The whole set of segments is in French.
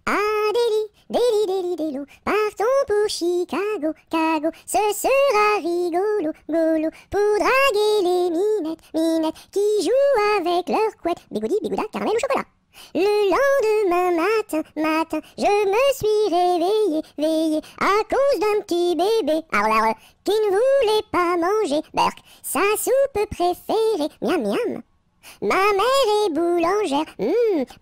Ah, Delhi, partons pour Chicago, ce sera rigolo, pour draguer les minettes, qui jouent avec leurs couettes, bigoudi, bigouda, caramel ou chocolat. Le lendemain matin, je me suis réveillé, à cause d'un petit bébé, qui ne voulait pas manger, Burk, sa soupe préférée, miam miam. Ma mère est boulangère,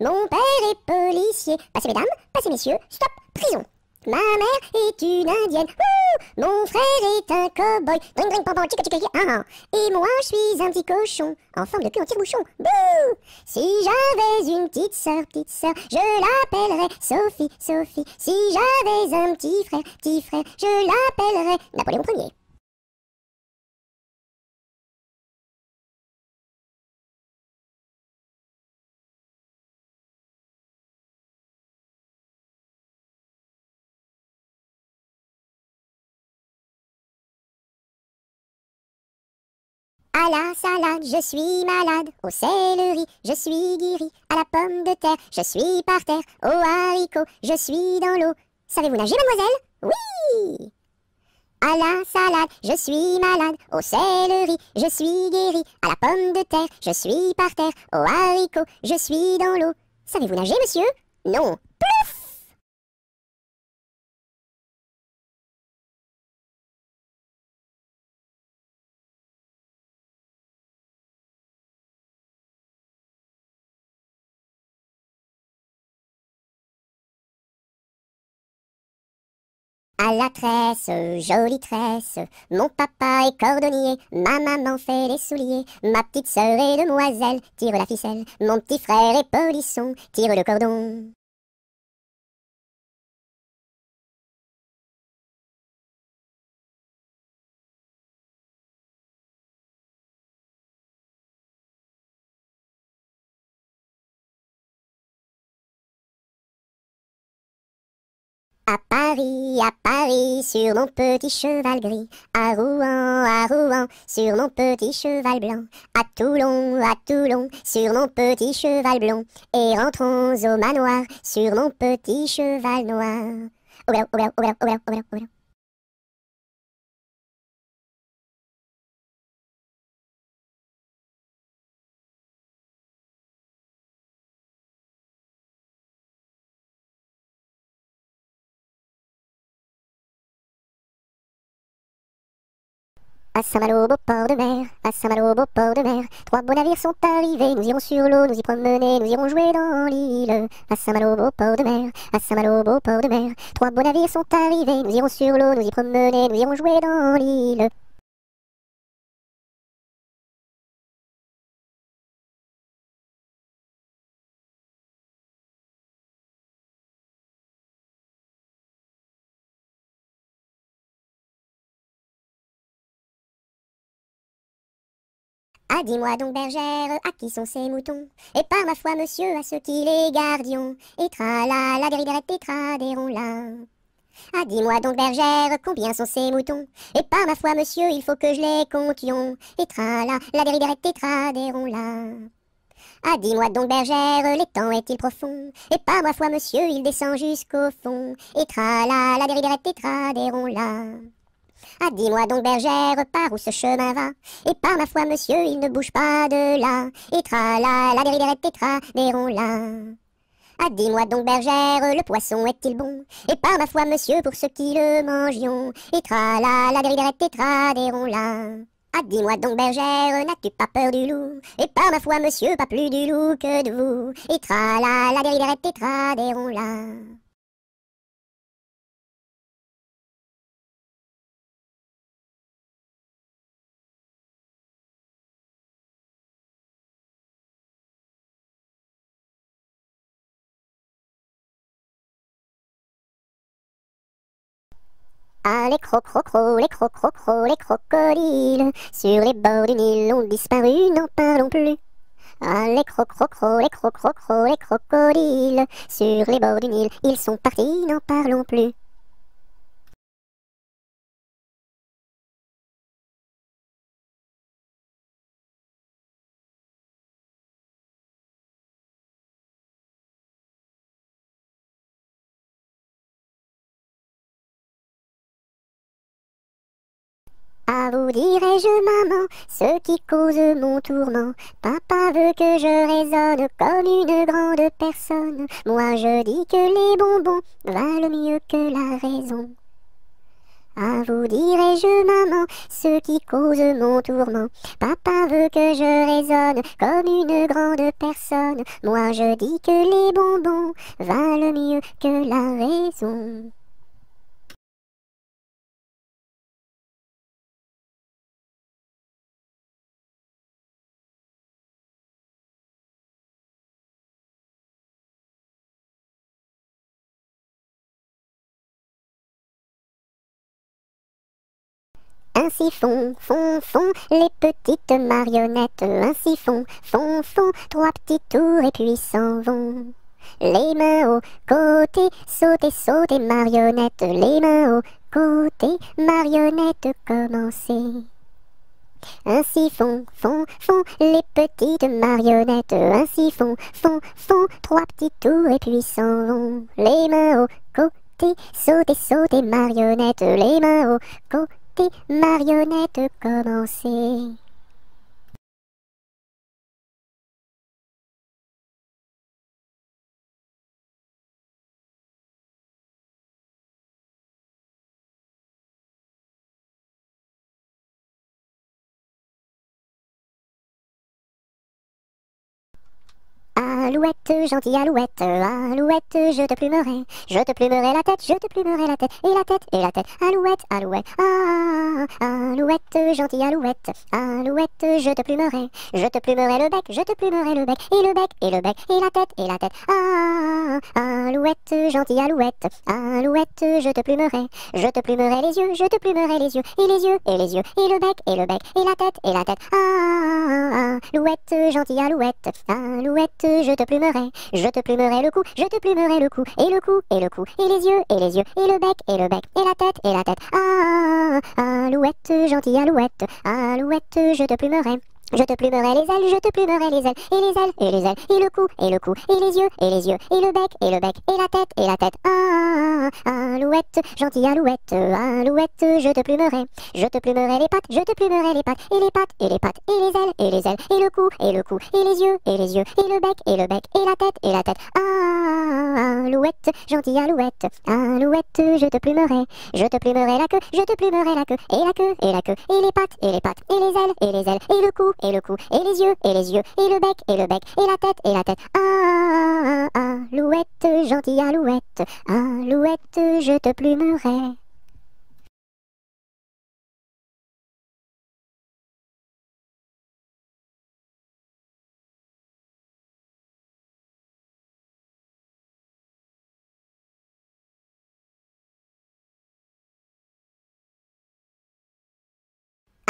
mon père est policier. Passez mesdames, passez messieurs, stop, prison. Ma mère est une indienne, mon frère est un cow-boy, dring dring pam pam, chica chica chica, et moi je suis un petit cochon, en forme de cul en tire-bouchon, bouh. Si j'avais une petite sœur, je l'appellerais Sophie. Si j'avais un petit frère, je l'appellerais Napoléon Ier. À la salade, je suis malade. Au céleri, je suis guéri. À la pomme de terre, je suis par terre. Au haricot, je suis dans l'eau. Savez-vous nager, mademoiselle? Oui! À la salade, je suis malade. Au céleri, je suis guéri. À la pomme de terre, je suis par terre. Au haricot, je suis dans l'eau. Savez-vous nager, monsieur? Non. À la tresse, jolie tresse, mon papa est cordonnier, ma maman fait les souliers, ma petite sœur est demoiselle, tire la ficelle, mon petit frère est polisson, tire le cordon. À Paris, sur mon petit cheval gris, à Rouen, sur mon petit cheval blanc, à Toulon, sur mon petit cheval blond, et rentrons au manoir, sur mon petit cheval noir. Au galop. À Saint-Malo, beau port de mer, à Saint-Malo, beau port de mer, trois beaux navires sont arrivés, nous irons sur l'eau, nous y promener, nous irons jouer dans l'île. À Saint-Malo, beau port de mer, à Saint-Malo, beau port de mer, trois beaux navires sont arrivés, nous irons sur l'eau, nous y promener, nous irons jouer dans l'île. Ah, dis-moi donc, bergère, à qui sont ces moutons? Et par ma foi, monsieur, à ceux qui les gardions. Et tra la dériderette, tétra, là. Ah, dis-moi donc, bergère, combien sont ces moutons? Et par ma foi, monsieur, il faut que je les comptions. Et tra la dériderette, tétra, là. Ah, dis-moi donc, bergère, l'étang est-il profond? Et par ma foi, monsieur, il descend jusqu'au fond. Et tra la dériderette, tétra, là. Ah, dis-moi donc, bergère, par où ce chemin va? Et par ma foi, monsieur, il ne bouge pas de là. Et tra la dériderette, tétra, là. Ah, dis-moi donc, bergère, le poisson est-il bon? Et par ma foi, monsieur, pour ceux qui le mangions. Et tra la dériderette, tétra, là. Ah, dis-moi donc, bergère, n'as-tu pas peur du loup? Et par ma foi, monsieur, pas plus du loup que de vous. Et tra la dériderette, tétra, là. Ah, les crocodiles, sur les bords du Nil ont disparu, n'en parlons plus. Ah, les crocodiles, sur les bords du Nil, ils sont partis, n'en parlons plus. À vous dirai-je, maman, ce qui cause mon tourment. Papa veut que je raisonne comme une grande personne. Moi je dis que les bonbons valent mieux que la raison. À vous dirai-je, maman, ce qui cause mon tourment. Papa veut que je raisonne comme une grande personne. Moi je dis que les bonbons valent mieux que la raison. Ainsi font les petites marionnettes. Ainsi font trois petits tours et puis s'en vont. Les mains au côté, sautez marionnettes. Les mains au côté, marionnettes, commencez. Ainsi font les petites marionnettes. Ainsi font trois petits tours et puis s'en vont. Les mains au côté, sautez marionnettes. Les mains au côté, marionnettes, commencez. Alouette, gentille alouette, alouette, je te plumerai la tête, je te plumerai la tête, et la tête, alouette, alouette, alouette, gentille alouette, alouette, je te plumerai le bec, je te plumerai le bec, et le bec, et le bec, et la tête, alouette, gentille alouette, alouette, je te plumerai les yeux, je te plumerai les yeux, et les yeux, et les yeux, et le bec, et le bec, et la tête, alouette, gentille alouette, alouette, je te plumerai le cou, je te plumerai le cou, et le cou, et le cou, et les yeux, et les yeux, et le bec, et le bec, et la tête, alouette, gentille alouette, alouette, je te plumerai. Je te plumerai les ailes, je te plumerai les ailes, et les ailes, et les ailes, et le cou, et le cou, et les yeux, et les yeux, et le bec, et le bec, et la tête, alouette, gentille alouette, alouette, je te plumerai les pattes, je te plumerai les pattes, et les pattes, et les pattes, et les ailes, et les ailes, et le cou, et le cou, et les yeux, et les yeux, et le bec, et le bec, et la tête, alouette, gentille alouette, alouette, je te plumerai la queue, je te plumerai la queue, et la queue, et la queue, et les pattes, et les pattes, et les ailes, et les ailes, et le cou, et le cou, et les yeux, et les yeux, et le bec, et le bec, et la tête, alouette, gentille alouette, alouette, je te plumerai.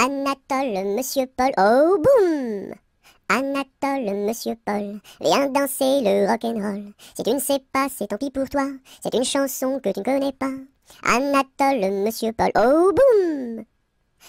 Anatole, monsieur Paul, oh boum! Anatole, monsieur Paul, viens danser le rock'n'roll. Si tu ne sais pas, c'est tant pis pour toi, c'est une chanson que tu ne connais pas. Anatole, monsieur Paul, oh boum!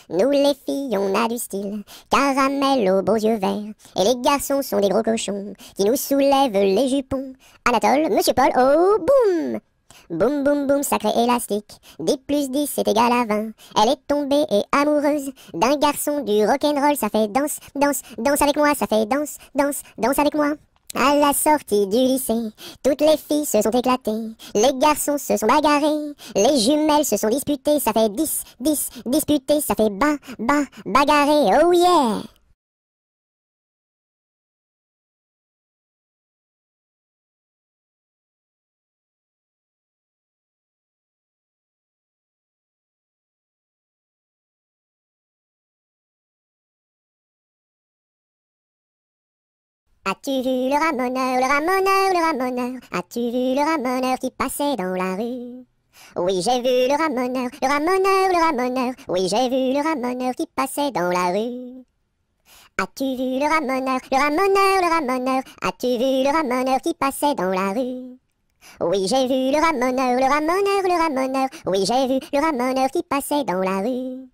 Nous les filles, on a du style, caramel aux beaux yeux verts. Et les garçons sont des gros cochons, qui nous soulèvent les jupons. Anatole, monsieur Paul, oh boum! Boum boum boum, sacré élastique, 10 plus 10 c'est égal à 20. Elle est tombée et amoureuse d'un garçon du rock'n'roll, ça fait danse, danse, danse avec moi, ça fait danse, danse, danse avec moi. À la sortie du lycée, toutes les filles se sont éclatées, les garçons se sont bagarrés, les jumelles se sont disputées, ça fait 10, 10, disputé, ça fait bagarré, oh yeah! As-tu vu le ramoneur, le ramoneur, le ramoneur? As-tu vu le ramoneur qui passait dans la rue? Oui, j'ai vu le ramoneur, le ramoneur, le ramoneur. Oui, j'ai vu le ramoneur qui passait dans la rue. As-tu vu le ramoneur, le ramoneur, le ramoneur? As-tu vu le ramoneur qui passait dans la rue? Oui, j'ai vu le ramoneur, le ramoneur, le ramoneur. Oui, j'ai vu le ramoneur qui passait dans la rue.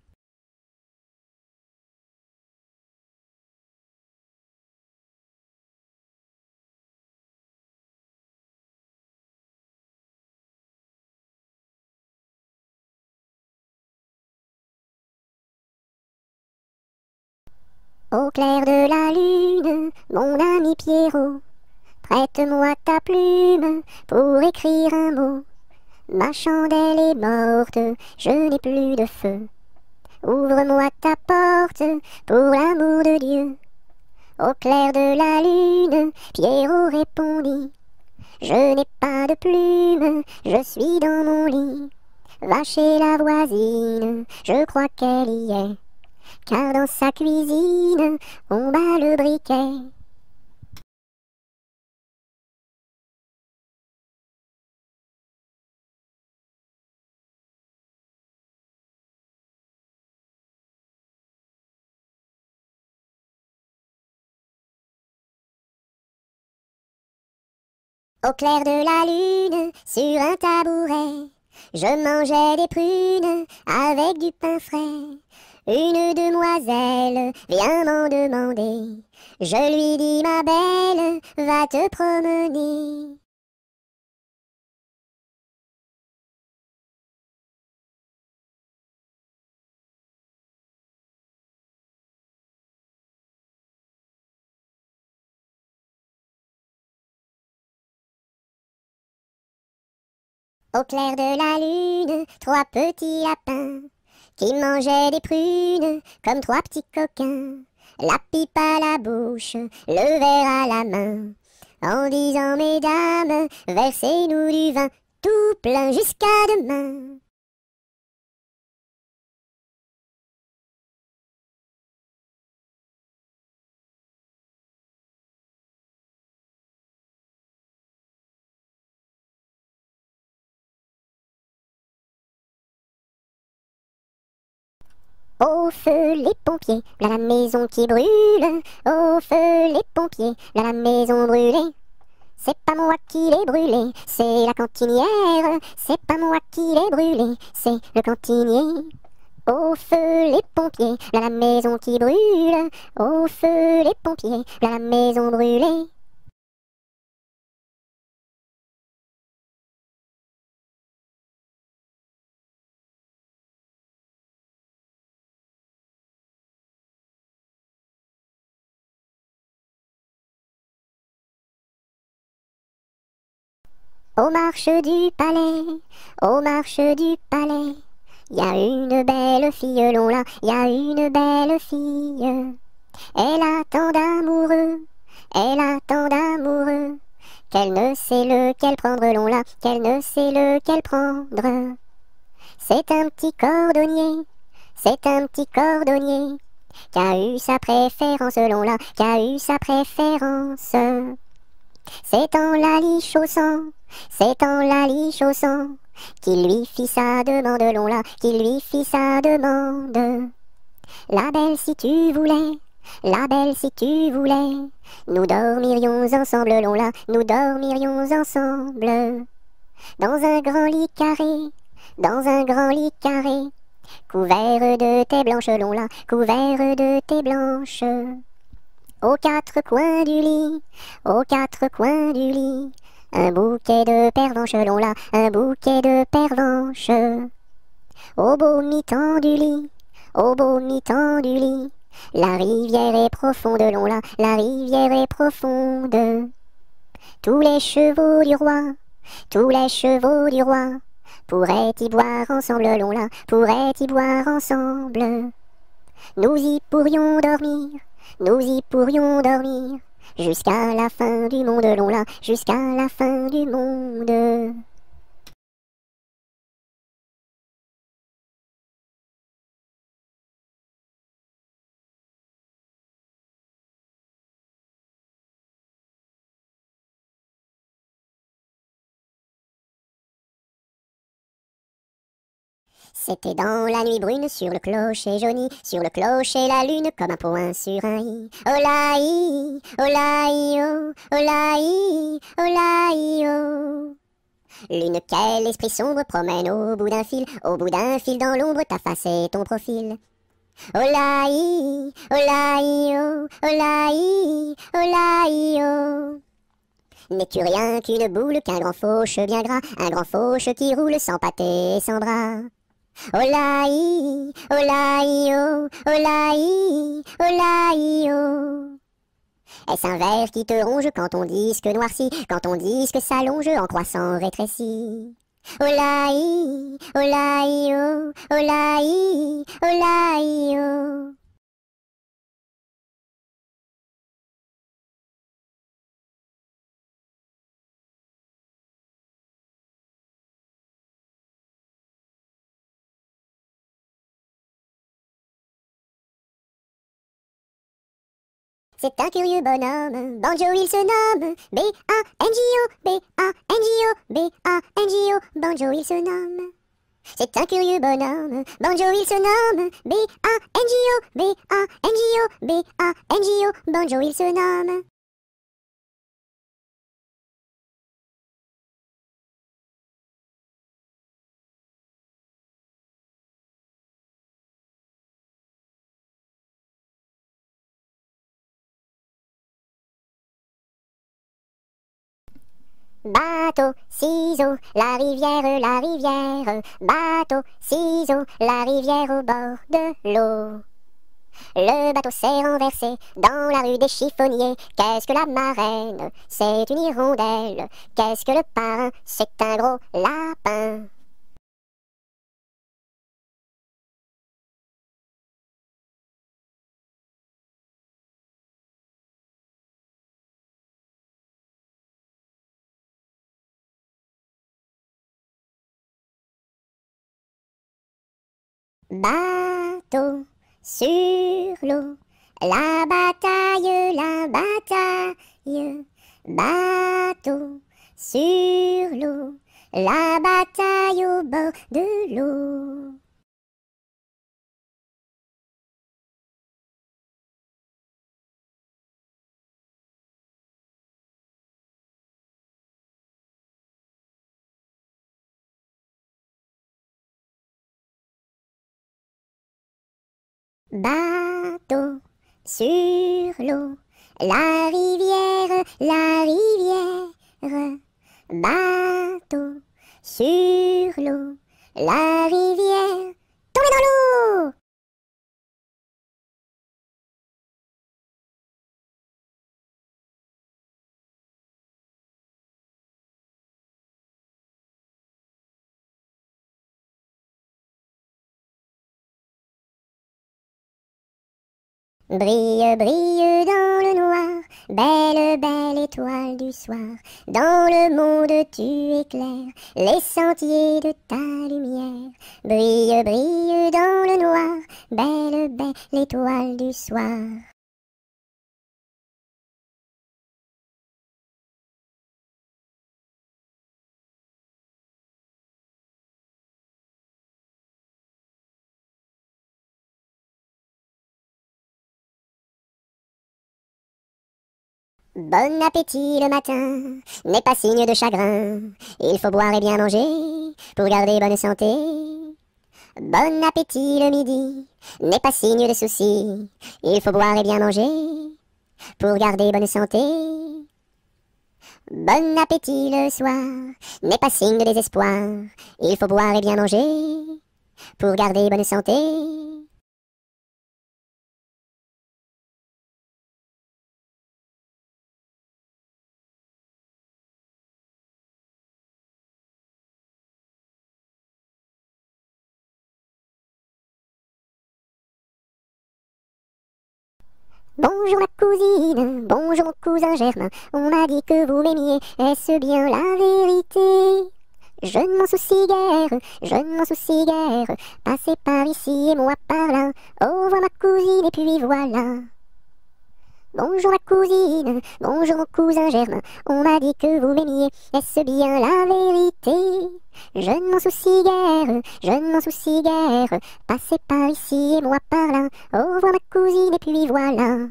Au clair de la lune, mon ami Pierrot, prête-moi ta plume pour écrire un mot. Ma chandelle est morte, je n'ai plus de feu. Ouvre-moi ta porte pour l'amour de Dieu. Au clair de la lune, Pierrot répondit: je n'ai pas de plume, je suis dans mon lit. Va chez la voisine, je crois qu'elle y est, car dans sa cuisine, on bat le briquet. Au clair de la lune, sur un tabouret, je mangeais des prunes avec du pain frais. Une demoiselle vient m'en demander. Je lui dis: ma belle, va te promener. Au clair de la lune, trois petits lapins qui mangeaient des prunes comme trois petits coquins. La pipe à la bouche, le verre à la main, en disant: mesdames, versez-nous du vin tout plein jusqu'à demain. Au feu les pompiers, là la maison qui brûle. Au feu les pompiers, là la maison brûlée. C'est pas moi qui l'ai brûlée, c'est la cantinière. C'est pas moi qui l'ai brûlée, c'est le cantinier. Au feu les pompiers, là la maison qui brûle. Au feu les pompiers, là la maison brûlée. Aux marches du palais, aux marches du palais, y a une belle fille là, y a une belle fille. Elle a tant d'amoureux, elle a tant d'amoureux, qu'elle ne sait lequel prendre là, qu'elle ne sait lequel prendre. C'est un petit cordonnier, c'est un petit cordonnier, qui a eu sa préférence là, qui a eu sa préférence. C'est en la lichaussant, c'est en la lichaussant, qu'il lui fit sa demande là, qu'il lui fit sa demande. La belle si tu voulais, la belle si tu voulais, nous dormirions ensemble là, nous dormirions ensemble. Dans un grand lit carré, dans un grand lit carré, couvert de tais blanches là, couvert de tais blanches. Aux quatre coins du lit, aux quatre coins du lit, un bouquet de pervenches là, un bouquet de pervenches. Au beau mi-temps du lit, au beau mi-temps du lit, la rivière est profonde là, la rivière est profonde. Tous les chevaux du roi, tous les chevaux du roi, pourraient y boire ensemble là, pourraient y boire ensemble. Nous y pourrions dormir, nous y pourrions dormir, jusqu'à la fin du monde là, jusqu'à la fin du monde. C'était dans la nuit brune, sur le clocher jauni, sur le clocher la lune, comme un point sur un i. Olaï, olaï, oh, olaï, olaï, oh. Lune, quel esprit sombre promène au bout d'un fil, dans l'ombre, ta face et ton profil. Olaï, olaï, oh, olaï, olaï, oh. N'es-tu rien qu'une boule, qu'un grand fauche bien gras, un grand fauche qui roule sans pâté et sans bras? Olaï, olaï, oh, olaï, olaï, oh. Est-ce un ver qui te ronge quand ton disque noircit, quand ton disque s'allonge en croissant rétréci? Olaï, olaï, oh, olaï, olaï, oh. C'est un curieux bonhomme, Banjo il se nomme, B-A-N-J-O, B-A-N-J-O, B-A-N-J-O, Banjo il se nomme. C'est un curieux bonhomme, Banjo il se nomme, B-A-N-J-O, B-A-N-J-O, B-A-N-J-O, Banjo il se nomme. Bateau, ciseaux, la rivière, bateau, ciseaux, la rivière au bord de l'eau. Le bateau s'est renversé dans la rue des chiffonniers. Qu'est-ce que la marraine? C'est une hirondelle. Qu'est-ce que le parrain? C'est un gros lapin. Bateau sur l'eau, la bataille, la bataille. Bateau sur l'eau, la bataille au bord de l'eau. Bateau sur l'eau, la rivière, la rivière. Bateau sur l'eau, la rivière. Tombez dans l'eau! Brille, brille dans le noir, belle, belle étoile du soir. Dans le monde tu éclaires les sentiers de ta lumière. Brille, brille dans le noir, belle, belle étoile du soir. Bon appétit le matin n'est pas signe de chagrin. Il faut boire et bien manger pour garder bonne santé. Bon appétit le midi n'est pas signe de souci. Il faut boire et bien manger pour garder bonne santé. Bon appétit le soir n'est pas signe de désespoir. Il faut boire et bien manger pour garder bonne santé. Bonjour ma cousine, bonjour mon cousin Germain, on m'a dit que vous m'aimiez, est-ce bien la vérité? Je ne m'en soucie guère, je ne m'en soucie guère, passez par ici et moi par là, au revoir ma cousine et puis voilà. Bonjour ma cousine, bonjour mon cousin Germain, on m'a dit que vous m'aimiez, est-ce bien la vérité? Je ne m'en soucie guère, je ne m'en soucie guère, passez par ici et moi par là, au revoir ma cousine et puis voilà.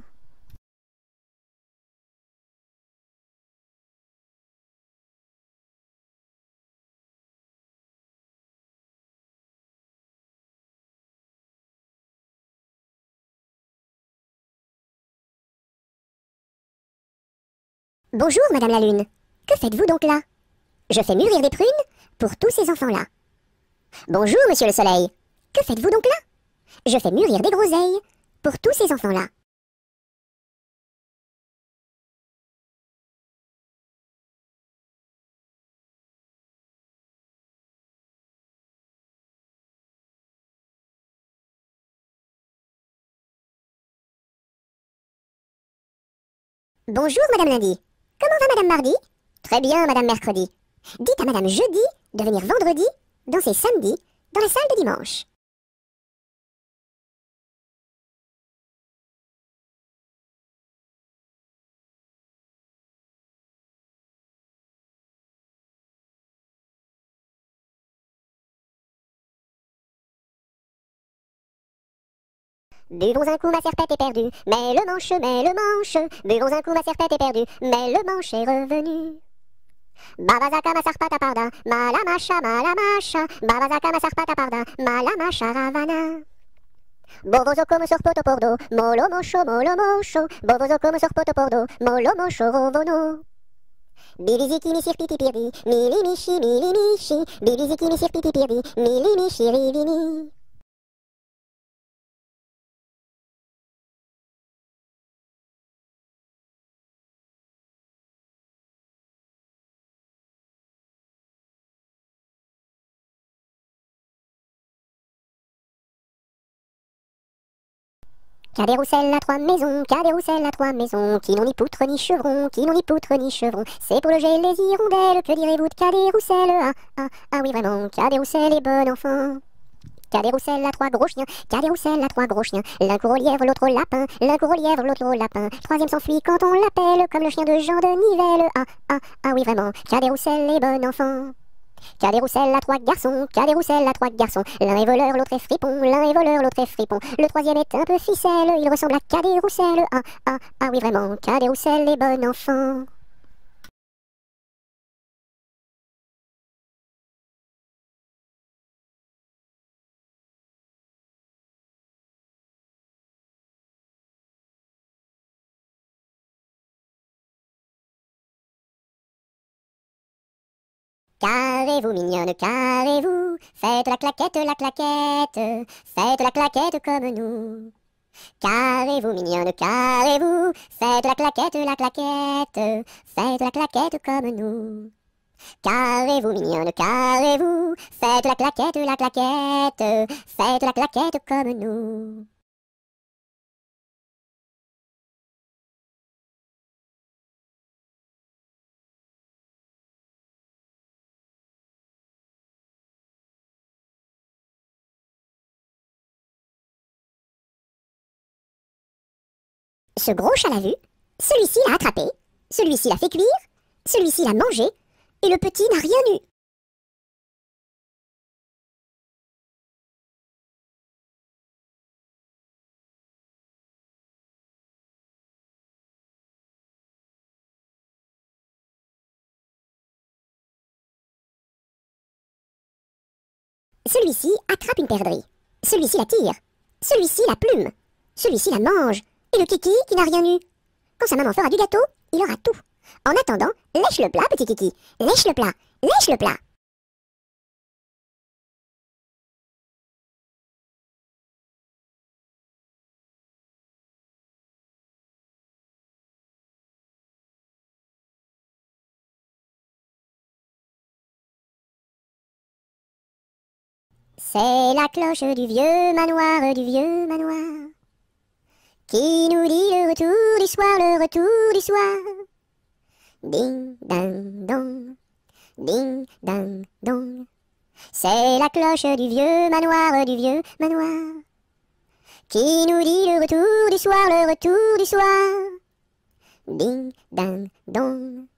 Bonjour Madame la Lune, que faites-vous donc là? Je fais mûrir des prunes pour tous ces enfants-là. Bonjour, monsieur le soleil. Que faites-vous donc là? Je fais mûrir des groseilles pour tous ces enfants-là. Bonjour, Madame Lundi. Comment va Madame Mardi? Très bien, Madame Mercredi. Dites à Madame Jeudi de venir vendredi, danser samedi, dans la salle de dimanche. Buvons un coup, ma serpette est perdue, mais le manche, Buvons un coup, ma serpette est perdue, mais le manche est revenu. Babazaka ma sarpata parda, malamasha, Babazaka ma sarpata parda, malamasha ravana. Bovozo come sorpoto pordo, molo mosho, Bovozo come sorpoto pordo, molo mosho rovono. Bibiziki mi sirpiti pirdi, mili mishi, Bibiziki mi sirpiti pirdi, mili mishi rivini. Cadet-Roussel à trois maisons, Cadet-Roussel à trois maisons, qui n'ont ni poutre ni chevron, c'est pour loger les hirondelles, que direz-vous de Cadet-Roussel? Ah oui vraiment, Cadet-Roussel est bon enfant. Cadet-Roussel à trois gros chiens, Cadet-Roussel à trois gros chiens, l'un court au lièvre, l'autre au lapin, l'autre au lapin, troisième s'enfuit quand on l'appelle, comme le chien de Jean de Nivelle. Ah oui vraiment, Cadet-Roussel est bon enfant. Cadet-Roussel à trois garçons, Cadet-Roussel à trois garçons. L'un est voleur, l'autre est fripon, Le troisième est un peu ficelle, il ressemble à Cadet-Roussel. Ah oui vraiment, Cadet-Roussel est bon enfant. Carrez-vous mignonne, carrez-vous, faites la claquette, comme nous. Carrez-vous mignonne, carrez-vous, faites la claquette, comme nous. Carrez-vous mignonne, carrez-vous, faites la claquette, comme nous. Ce gros chat l'a vu, celui-ci l'a attrapé, celui-ci l'a fait cuire, celui-ci l'a mangé, et le petit n'a rien eu. Celui-ci attrape une perdrix, celui-ci la tire, celui-ci la plume, celui-ci la mange, et le kiki qui n'a rien eu. Quand sa maman fera du gâteau, il aura tout. En attendant, lèche le plat, petit kiki, lèche le plat, lèche le plat. C'est la cloche du vieux manoir, qui nous dit le retour du soir, Ding, ding, dong, ding, ding, dong. C'est la cloche du vieux manoir, qui nous dit le retour du soir, Ding, ding, dong,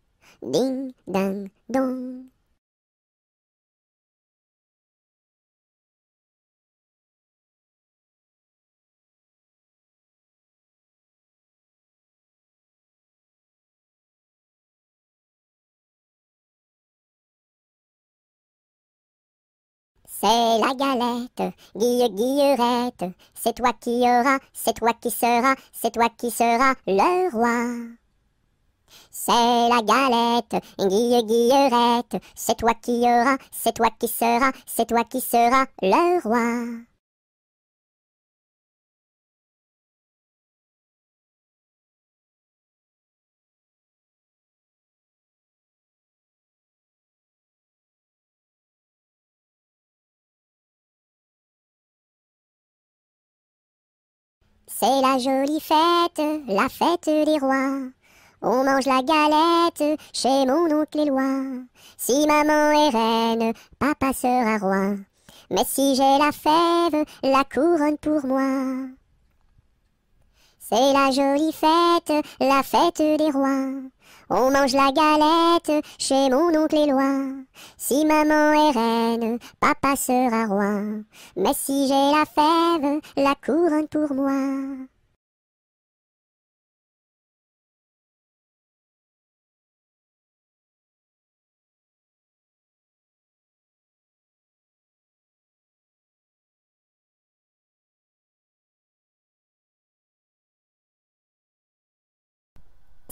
ding, ding, dong. C'est la galette, Guillerette, c'est toi qui auras, c'est toi qui seras le roi. C'est la galette, Guillerette, c'est toi qui auras, c'est toi qui seras, c'est toi qui seras le roi. C'est la jolie fête, la fête des rois. On mange la galette chez mon oncle Éloi. Si maman est reine, papa sera roi. Mais si j'ai la fève, la couronne pour moi. C'est la jolie fête, la fête des rois. On mange la galette chez mon oncle Éloi. Si maman est reine, papa sera roi. Mais si j'ai la fève, la couronne pour moi.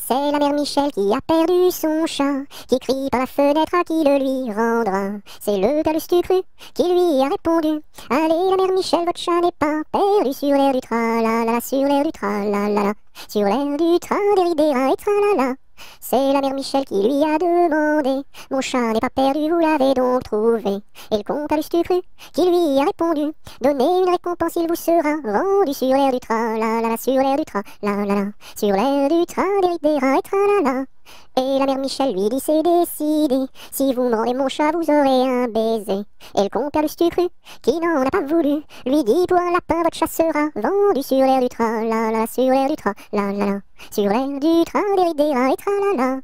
C'est la mère Michel qui a perdu son chat, qui crie par la fenêtre à qui le lui rendra. C'est le Calustucru qui lui a répondu: allez la mère Michel, votre chat n'est pas perdu sur l'air du tra-la-la-la, sur l'air du tra-la-la-la, sur l'air du tra-des-ri-des-ra et tra-la-la. C'est la mère Michel qui lui a demandé: mon chat n'est pas perdu, vous l'avez donc trouvé? Et le comte Calustucru qui lui a répondu: donnez une récompense, il vous sera rendu sur l'air du tra-la-la-la, sur l'air du tra-la-la-la, sur l'air du tra-des-ri-des-ra et tra-la-la. Et la mère Michel lui dit: c'est décidé, si vous me rendez mon chat, vous aurez un baiser. Et le comte Calustucru, qui n'en a pas voulu, lui dit: pour un lapin, votre chat sera vendu sur l'air du tra-la-la, sur l'air du tra-la-la-la, sur l'air du tra-des-ri-des-ra et tra-la-la.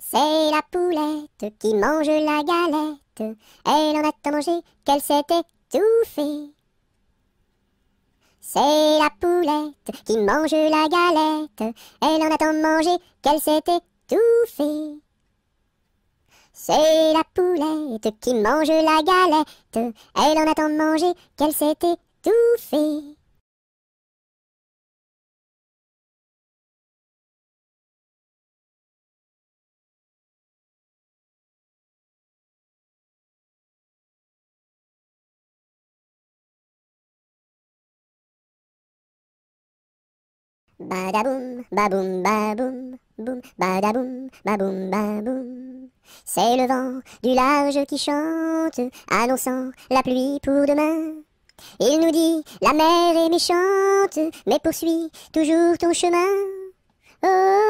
C'est la poulette qui mange la galette. Elle en a tant mangé qu'elle s'est étouffée. C'est la poulette qui mange la galette. Elle en a tant mangé qu'elle s'est étouffée. C'est la poulette qui mange la galette. Elle en a tant mangé qu'elle s'est étouffée. Badaboum, baboum, baboum, boum, badaboum, baboum, baboum. C'est le vent du large qui chante, annonçant la pluie pour demain. Il nous dit: la mer est méchante, mais poursuis toujours ton chemin. Oh,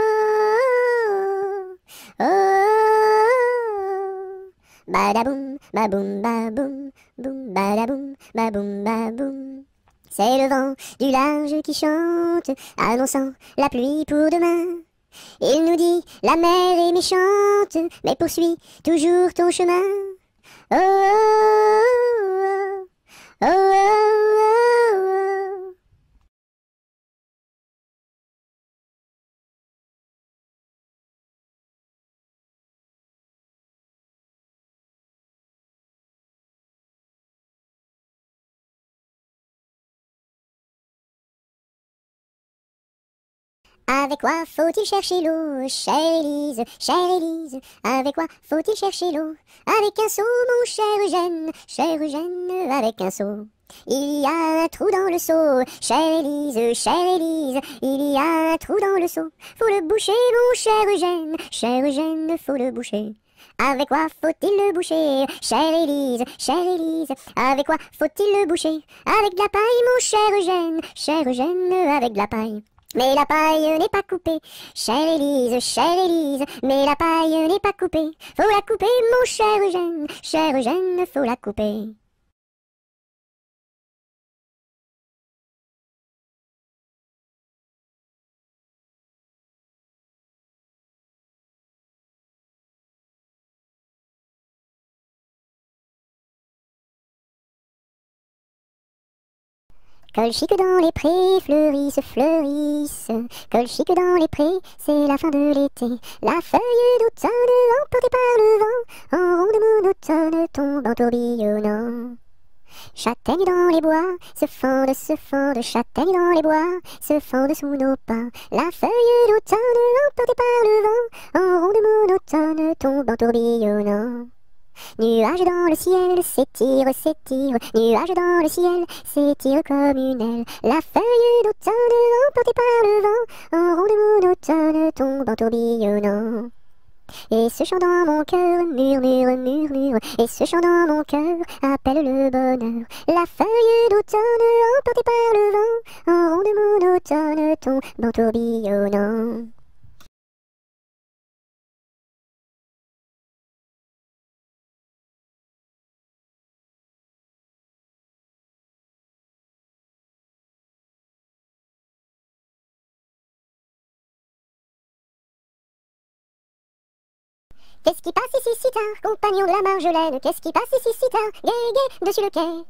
oh, oh, oh. Badaboum, baboum, baboum, boum, badaboum, baboum, baboum. C'est le vent du large qui chante, annonçant la pluie pour demain. Il nous dit: la mer est méchante, mais poursuis toujours ton chemin. Oh, oh, oh, oh, oh, oh, oh. Avec quoi faut-il chercher l'eau, chère Élise, chère Élise? Avec quoi faut-il chercher l'eau? Avec un seau, mon cher Eugène, avec un seau. Il y a un trou dans le seau, chère Élise, il y a un trou dans le seau. Faut le boucher, mon cher Eugène, faut le boucher. Avec quoi faut-il le boucher, chère Élise, avec quoi faut-il le boucher? Avec de la paille, mon cher Eugène, avec de la paille. Mais la paille n'est pas coupée, chère Élise, mais la paille n'est pas coupée. Faut la couper, mon cher Eugène, faut la couper. Colchique dans les prés, fleurissent, fleurissent. Colchique dans les prés, c'est la fin de l'été. La feuille d'automne, emportée par le vent, en ronde monotone, tombe en tourbillonnant. Châtaignes dans les bois, se fendent, châtaignes dans les bois, se fendent sous nos pas. La feuille d'automne, emportée par le vent, en ronde monotone, tombe en tourbillonnant. Nuages dans le ciel, s'étire, s'étire, nuages dans le ciel, s'étire comme une aile. La feuille d'automne, emportée par le vent, en ronde monotone, tombe en tourbillonnant. Et ce chant dans mon cœur murmure, murmure, et ce chant dans mon cœur appelle le bonheur. La feuille d'automne, emportée par le vent, en ronde monotone, tombe en tourbillonnant. Qu'est-ce qui passe ici si tard, compagnon de la Marjolaine? Qu'est-ce qui passe ici si tard, gai, gai, dessus le quai?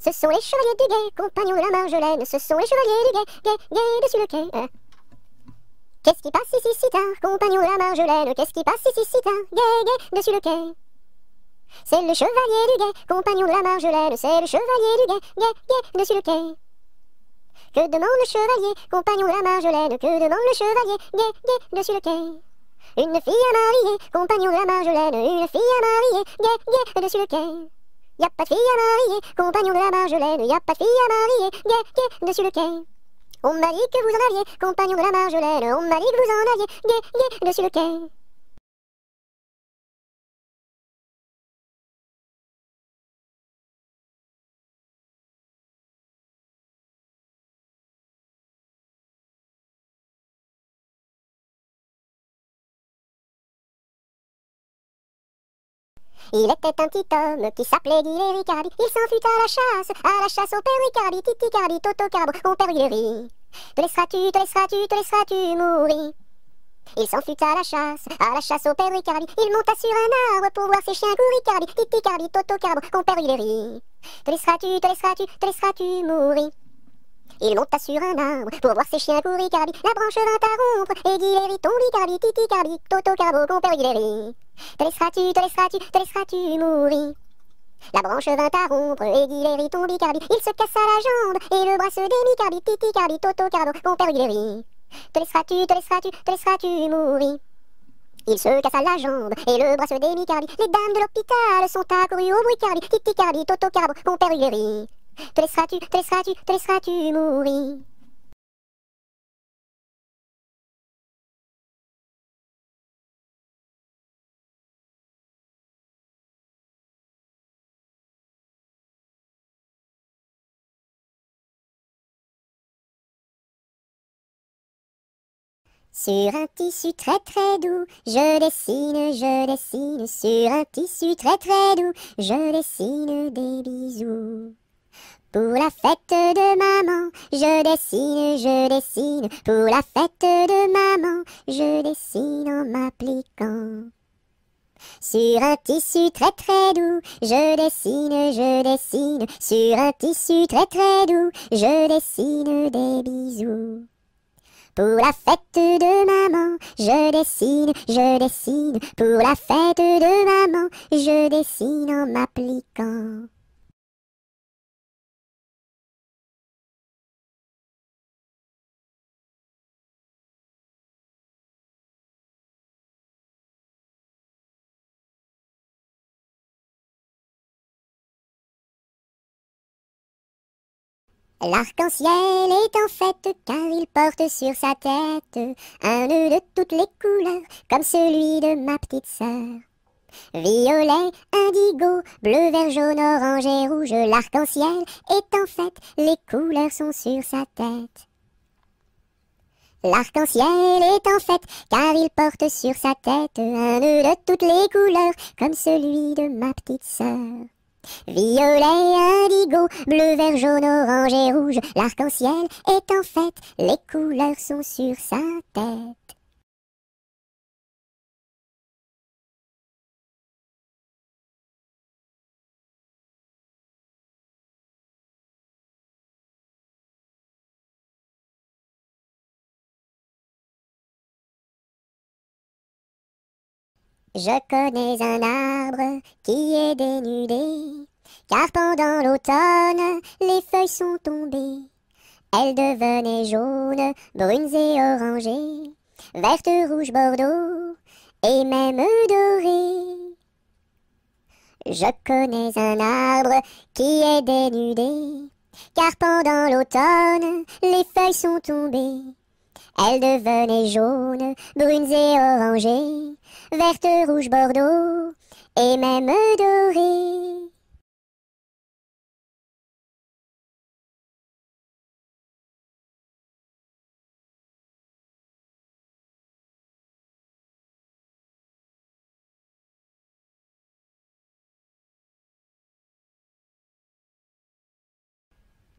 Ce sont les chevaliers du guet, compagnons de la Marjolaine. Ce sont les chevaliers du guet, gai, gai, dessus le quai. Qu'est-ce qui passe ici si tard, compagnons de la Marjolaine? Qu'est-ce qui passe ici si tard, gai, gai, dessus le quai? C'est le chevalier du guet, compagnon de la Marjolaine. C'est le chevalier du guet, gai, gai, dessus le quai. Que demande le chevalier, compagnon de la Marjolaine? Que demande le chevalier, gai, gai, dessus le quai? Une fille à marier, compagnon de la Marjolaine. Une fille à marier, gai, gai, dessus le quai. Y a pas de fille à marier, compagnon de la Marjolaine. Y a pas de fille à marier, gai, gai, dessus le quai. On m'a dit que vous en aviez, compagnon de la Marjolaine. On m'a dit que vous en aviez, gai, gai, dessus le quai. Il était un petit homme qui s'appelait Guy Ricardi. Il s'en fut à la chasse au père Ricardi, Titi Cardi, Toto Carbo, mon père Guilleri. Te laisseras-tu, te laisseras-tu, te laisseras-tu mourir? Il s'en fut à la chasse au père Ricardi. Il monta sur un arbre pour voir ses chiens courir, Ricardi, Titi Cardi, Toto Carbo, mon père Guilleri. Te laisseras-tu, te laisseras-tu, te laisseras-tu mourir? Il monta sur un arbre pour voir ses chiens courir, Ricardi. La branche vint à rompre et Guilleri tombe, Ricardi, Titi Cardi, Toto Carbo, mon père Guilleri. Te laisseras-tu, te laisseras-tu, te laisseras-tu mourir? La branche vint à rompre et Guilleri tombe, Ricardi. Il se cassa la jambe et le bras se démit, Cardi, Titi Cardi, Toto Carbo, mon père Guilleri. Te laisseras-tu, te laisseras-tu, te laisseras-tu mourir? Il se cassa la jambe et le bras se démit, Cardi. Les dames de l'hôpital sont accourues au bruit, Cardi, Titi Cardi, Toto Carbo, mon père Guilleri. Te laisseras-tu, te laisseras-tu, te laisseras-tu mourir? Sur un tissu très très doux, je dessine, sur un tissu très très doux, je dessine des bisous. Pour la fête de maman, je dessine, pour la fête de maman, je dessine en m'appliquant. Sur un tissu très très doux, je dessine, sur un tissu très très doux, je dessine des bisous. Pour la fête de maman, je dessine, pour la fête de maman, je dessine en m'appliquant. L'arc-en-ciel est en fête car il porte sur sa tête un nœud de toutes les couleurs comme celui de ma petite sœur. Violet, indigo, bleu, vert, jaune, orange et rouge, l'arc-en-ciel est en fête, les couleurs sont sur sa tête. L'arc-en-ciel est en fête car il porte sur sa tête un nœud de toutes les couleurs comme celui de ma petite sœur. Violet, indigo, bleu, vert, jaune, orange et rouge, l'arc-en-ciel est en fête, les couleurs sont sur sa tête. Je connais un arbre qui est dénudé, car pendant l'automne, les feuilles sont tombées. Elles devenaient jaunes, brunes et orangées, vertes, rouges, bordeaux, et même dorées. Je connais un arbre qui est dénudé, car pendant l'automne, les feuilles sont tombées. Elles devenaient jaunes, brunes et orangées, vertes, rouges, bordeaux, et même dorées.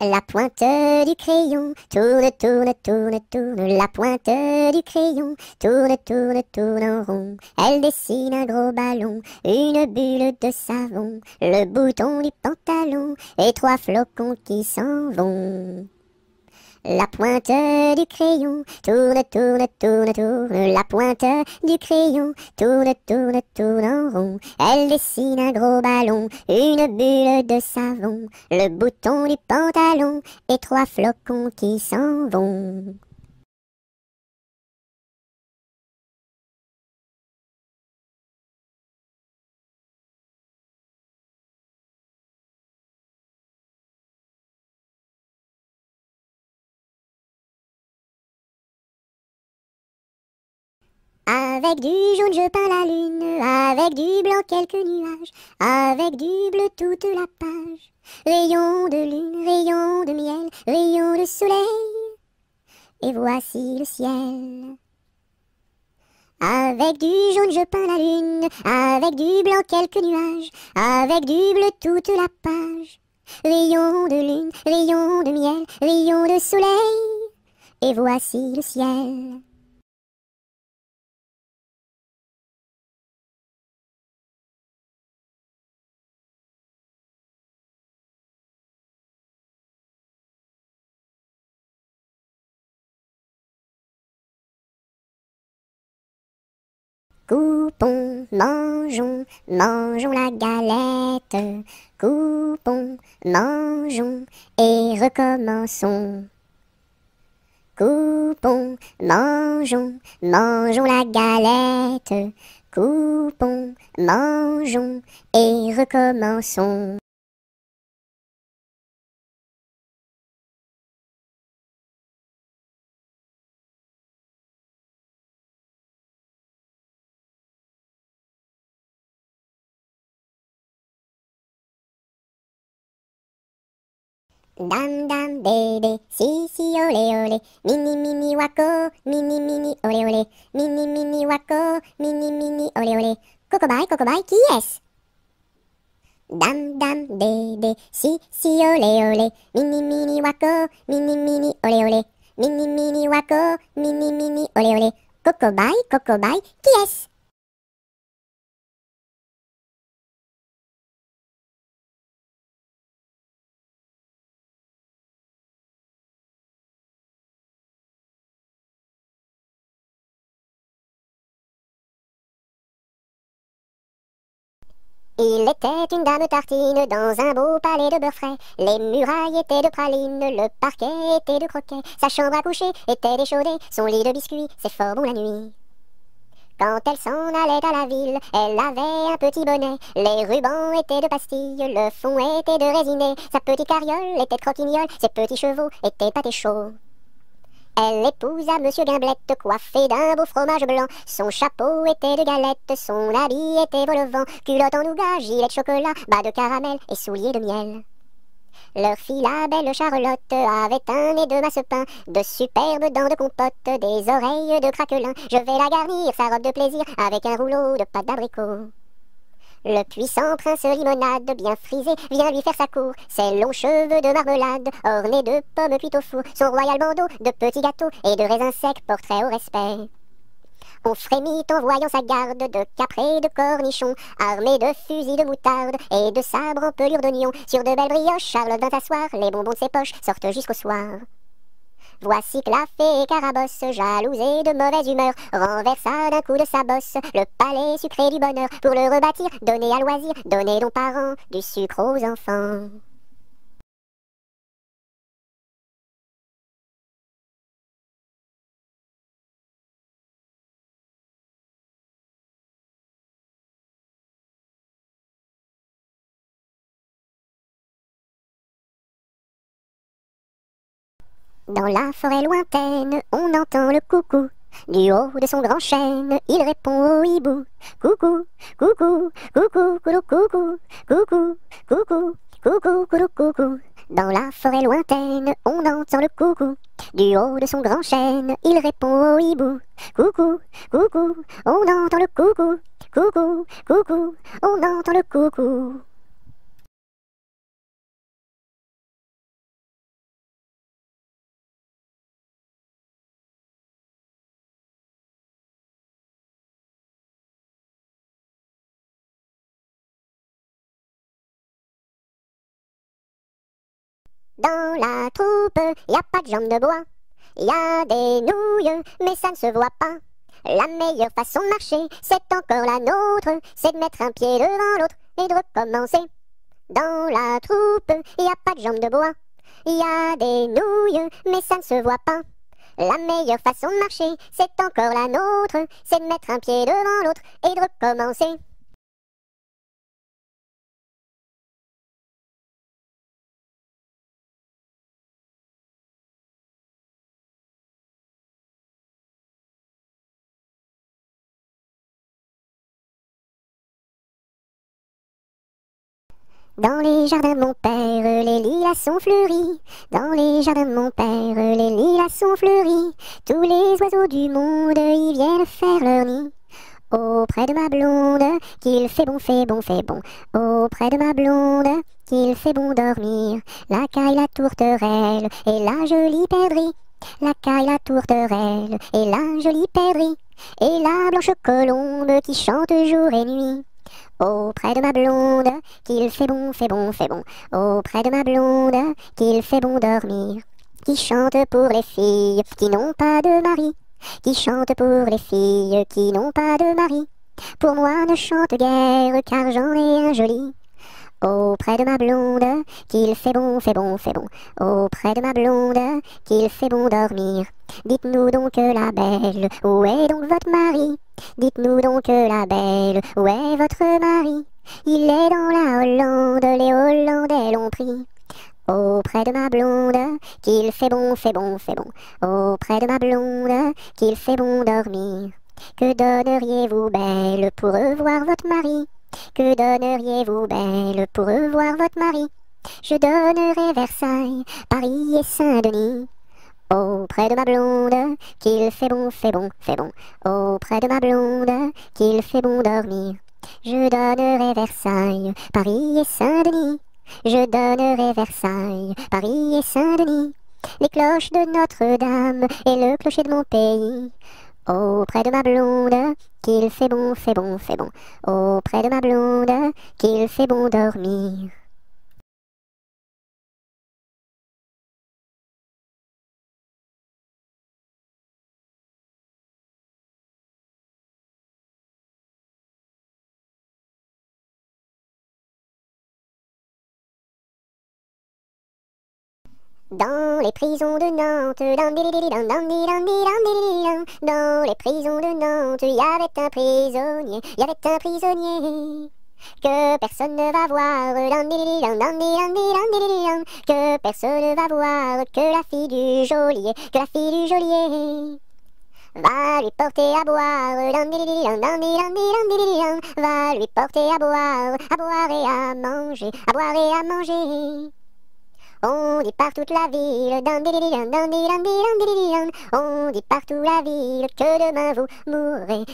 La pointe du crayon tourne, tourne, tourne, tourne. La pointe du crayon tourne, tourne, tourne en rond. Elle dessine un gros ballon, une bulle de savon, le bouton du pantalon et 3 flocons qui s'en vont. La pointe du crayon tourne, tourne, tourne, tourne. La pointe du crayon tourne, tourne, tourne en rond. Elle dessine un gros ballon, une bulle de savon, le bouton du pantalon et 3 flocons qui s'en vont. Avec du jaune je peins la lune, avec du blanc quelques nuages, avec du bleu toute la page. Rayon de lune, rayon de miel, rayon de soleil, et voici le ciel. Avec du jaune je peins la lune, avec du blanc quelques nuages, avec du bleu toute la page. Rayon de lune, rayon de miel, rayon de soleil, et voici le ciel. Coupons, mangeons, mangeons la galette. Coupons, mangeons et recommençons. Coupons, mangeons, mangeons la galette. Coupons, mangeons et recommençons. Dam dam bébé, si si olé olé, mini mini wako, mini mini olé olé, mini mini wako, mini mini olé olé. Cocobaye, qui est-ce? Dam dam bébé, si si olé olé, mini mini wako, mini mini olé olé, mini mini wako, mini mini olé olé. Cocobaye, qui est-ce? Il était une dame tartine dans un beau palais de beurre frais. Les murailles étaient de pralines, le parquet était de croquets. Sa chambre à coucher était d'échaudée, son lit de biscuits, c'est fort bon la nuit. Quand elle s'en allait à la ville, elle avait un petit bonnet. Les rubans étaient de pastilles, le fond était de résiné. Sa petite carriole était de croquignole, ses petits chevaux étaient pâtés chauds. Elle épousa Monsieur Gimblette, coiffé d'un beau fromage blanc. Son chapeau était de galette, son habit était vol au vent. Culotte en nougat, gilet de chocolat, bas de caramel et souliers de miel. Leur fille, la belle Charlotte, avait un nez de massepain, de superbes dents de compote, des oreilles de craquelin. Je vais la garnir, sa robe de plaisir, avec un rouleau de pâte d'abricot. Le puissant prince limonade, bien frisé, vient lui faire sa cour. Ses longs cheveux de marmelade, ornés de pommes cuites au four. Son royal bandeau de petits gâteaux et de raisins secs, portrait au respect. On frémit en voyant sa garde de capres et de cornichons, armés de fusils de moutarde et de sabres en pelure d'oignon. Sur de belles brioches, Charlotte vint s'asseoir, les bonbons de ses poches sortent jusqu'au soir. Voici que la fée Carabosse, jalouse et de mauvaise humeur, renversa d'un coup de sa bosse le palais sucré du bonheur. Pour le rebâtir, donnez à loisir, donnez donc parents du sucre aux enfants. Dans la forêt lointaine, on entend le coucou. Du haut de son grand chêne, il répond au hibou. Coucou, coucou, coucou, coucou, coucou, coucou, coucou, coucou, coucou, coucou. Dans la forêt lointaine, on entend le coucou. Du haut de son grand chêne, il répond au hibou. Coucou, coucou, on entend le coucou. Coucou, coucou, on entend le coucou. Dans la troupe, y a pas de jambes de bois. Y a des nouilles, mais ça ne se voit pas. La meilleure façon de marcher, c'est encore la nôtre. C'est de mettre un pied devant l'autre et de recommencer. Dans la troupe, y a pas de jambes de bois. Y a des nouilles, mais ça ne se voit pas. La meilleure façon de marcher, c'est encore la nôtre. C'est de mettre un pied devant l'autre et de recommencer. Dans les jardins de mon père, les lilas sont fleuris. Dans les jardins de mon père, les lilas sont fleuris. Tous les oiseaux du monde y viennent faire leur nid. Auprès de ma blonde, qu'il fait bon, fait bon, fait bon. Auprès de ma blonde, qu'il fait bon dormir. La caille, la tourterelle et la jolie perdrix. La caille, la tourterelle et la jolie perdrix. Et la blanche colombe qui chante jour et nuit. Auprès de ma blonde, qu'il fait bon, fait bon, fait bon. Auprès de ma blonde, qu'il fait bon dormir. Qui chante pour les filles qui n'ont pas de mari. Qui chante pour les filles qui n'ont pas de mari. Pour moi ne chante guère car j'en ai un joli. Auprès de ma blonde, qu'il fait bon, fait bon, fait bon. Auprès de ma blonde, qu'il fait bon dormir. Dites-nous donc la belle, où est donc votre mari? Dites-nous donc la belle, où est votre mari? Il est dans la Hollande, les Hollandais l'ont pris. Auprès de ma blonde, qu'il fait bon, fait bon, fait bon. Auprès de ma blonde, qu'il fait bon dormir. Que donneriez-vous belle pour revoir votre mari? Que donneriez-vous belle pour revoir votre mari? Je donnerais Versailles, Paris et Saint-Denis. Auprès de ma blonde, qu'il fait bon, fait bon, fait bon. Auprès de ma blonde, qu'il fait bon dormir. Je donnerai Versailles, Paris et Saint-Denis. Je donnerai Versailles, Paris et Saint-Denis. Les cloches de Notre-Dame et le clocher de mon pays. Auprès de ma blonde, qu'il fait bon, fait bon, fait bon. Auprès de ma blonde, qu'il fait bon dormir. Dans les prisons de Nantes, dans les prisons de Nantes, il y avait un prisonnier, que personne ne va voir, que personne ne va voir, que la fille du geôlier, va lui porter à boire, va lui porter à boire et à manger, On dit par toute la ville, on dit partout la ville que demain vous mourrez,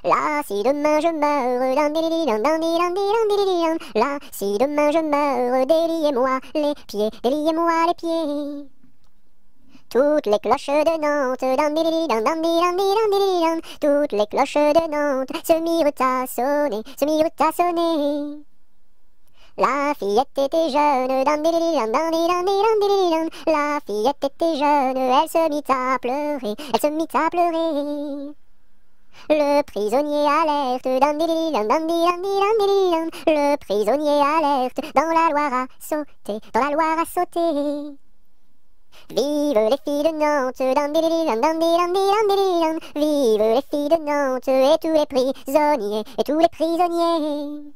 Là, si demain je meurs, là, si demain je meurs, déliez-moi les pieds, Toutes les cloches de Nantes, toutes les cloches de Nantes se mirent à sonner, La fillette était jeune, dandelilan, dandelilan, dandelilan. La fillette était jeune, elle se mit à pleurer, elle se mit à pleurer. Le prisonnier alerte, dandelilan, dandelilan, dandelilan. Le prisonnier alerte, dans la Loire à sauter, dans la Loire à sauter. Vive les filles de Nantes, dandelilan, dandelilan, dandelilan. Vive les filles de Nantes et tous les prisonniers, et tous les prisonniers.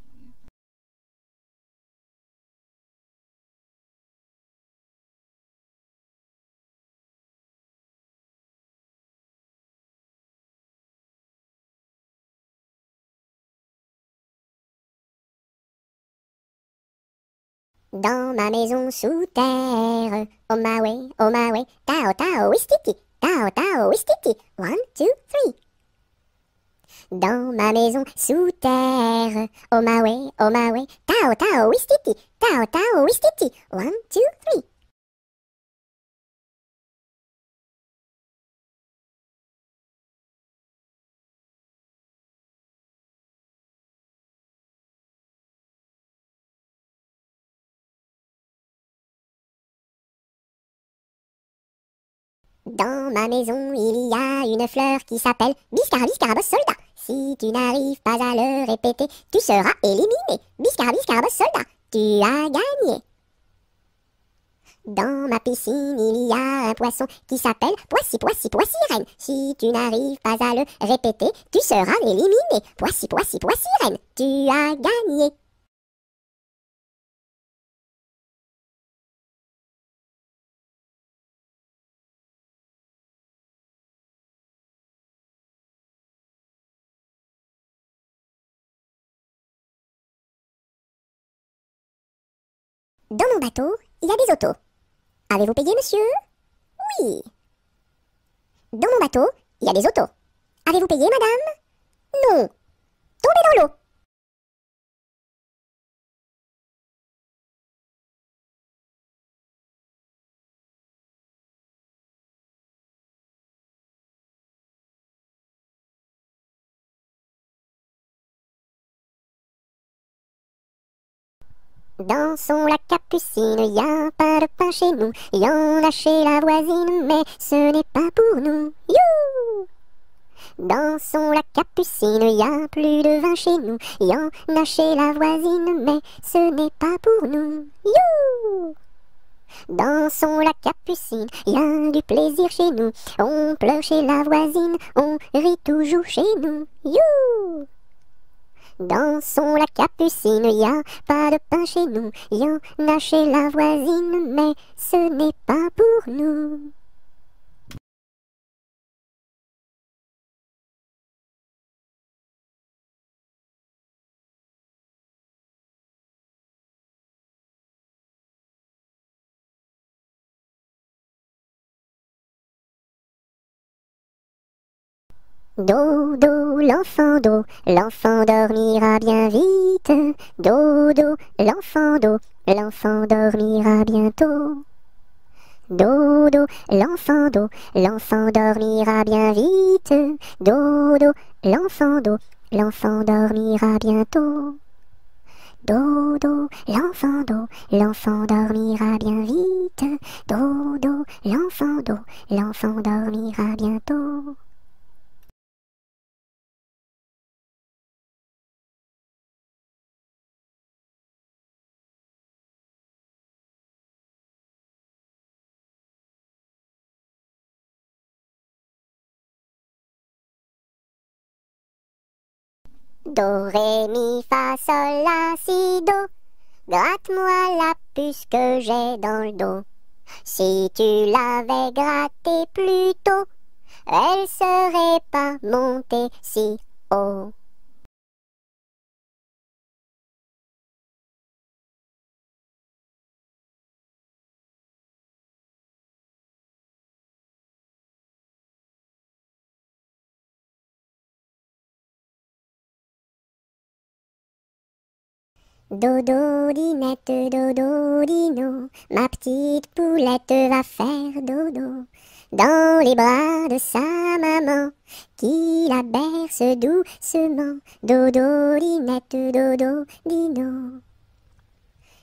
Dans ma maison sous terre, on my way, tao tao wistiti, tao tao wistiti, 1, 2, 3. Dans ma maison sous terre, on my way, tao tao wistiti, tao tao wistiti, 1, 2, 3. Dans ma maison, il y a une fleur qui s'appelle Biscara Biscarabos soldat. Si tu n'arrives pas à le répéter, tu seras éliminé. Biscara Biscarabos soldat, tu as gagné. Dans ma piscine, il y a un poisson qui s'appelle Poissy Poissy Poissy Reine. Si tu n'arrives pas à le répéter, tu seras éliminé. Poissy Poissy Poissy Reine, tu as gagné. Dans mon bateau, il y a des autos. Avez-vous payé, monsieur? Oui. Dans mon bateau, il y a des autos. Avez-vous payé, madame? Non. Tombez dans l'eau. Dans son lac Capucine, y a pas de pain chez nous. Y en a chez la voisine, mais ce n'est pas pour nous. You! Dans son lac Capucine, y a plus de vin chez nous. Y en a chez la voisine, mais ce n'est pas pour nous. You! Dans son lac Capucine, y a du plaisir chez nous. On pleure chez la voisine, on rit toujours chez nous. You! Dans son lac Capucine, y a pas de pain chez nous. Y en a chez la voisine, mais ce n'est pas pour nous. Dodo, l'enfant dormira bien vite. Dodo, l'enfant dormira bientôt. Dodo, l'enfant dormira bien vite. Dodo, l'enfant dormira bientôt. Dodo, l'enfant dormira bien vite. Dodo, l'enfant dormira bientôt. Do, ré, mi, fa, sol, la, si, do. Gratte-moi la puce que j'ai dans le dos. Si tu l'avais grattée plus tôt, elle serait pas montée si haut. Dodo, dinette, dodo, dino, ma petite poulette va faire dodo dans les bras de sa maman, qui la berce doucement. Dodo, dinette, dodo, dino.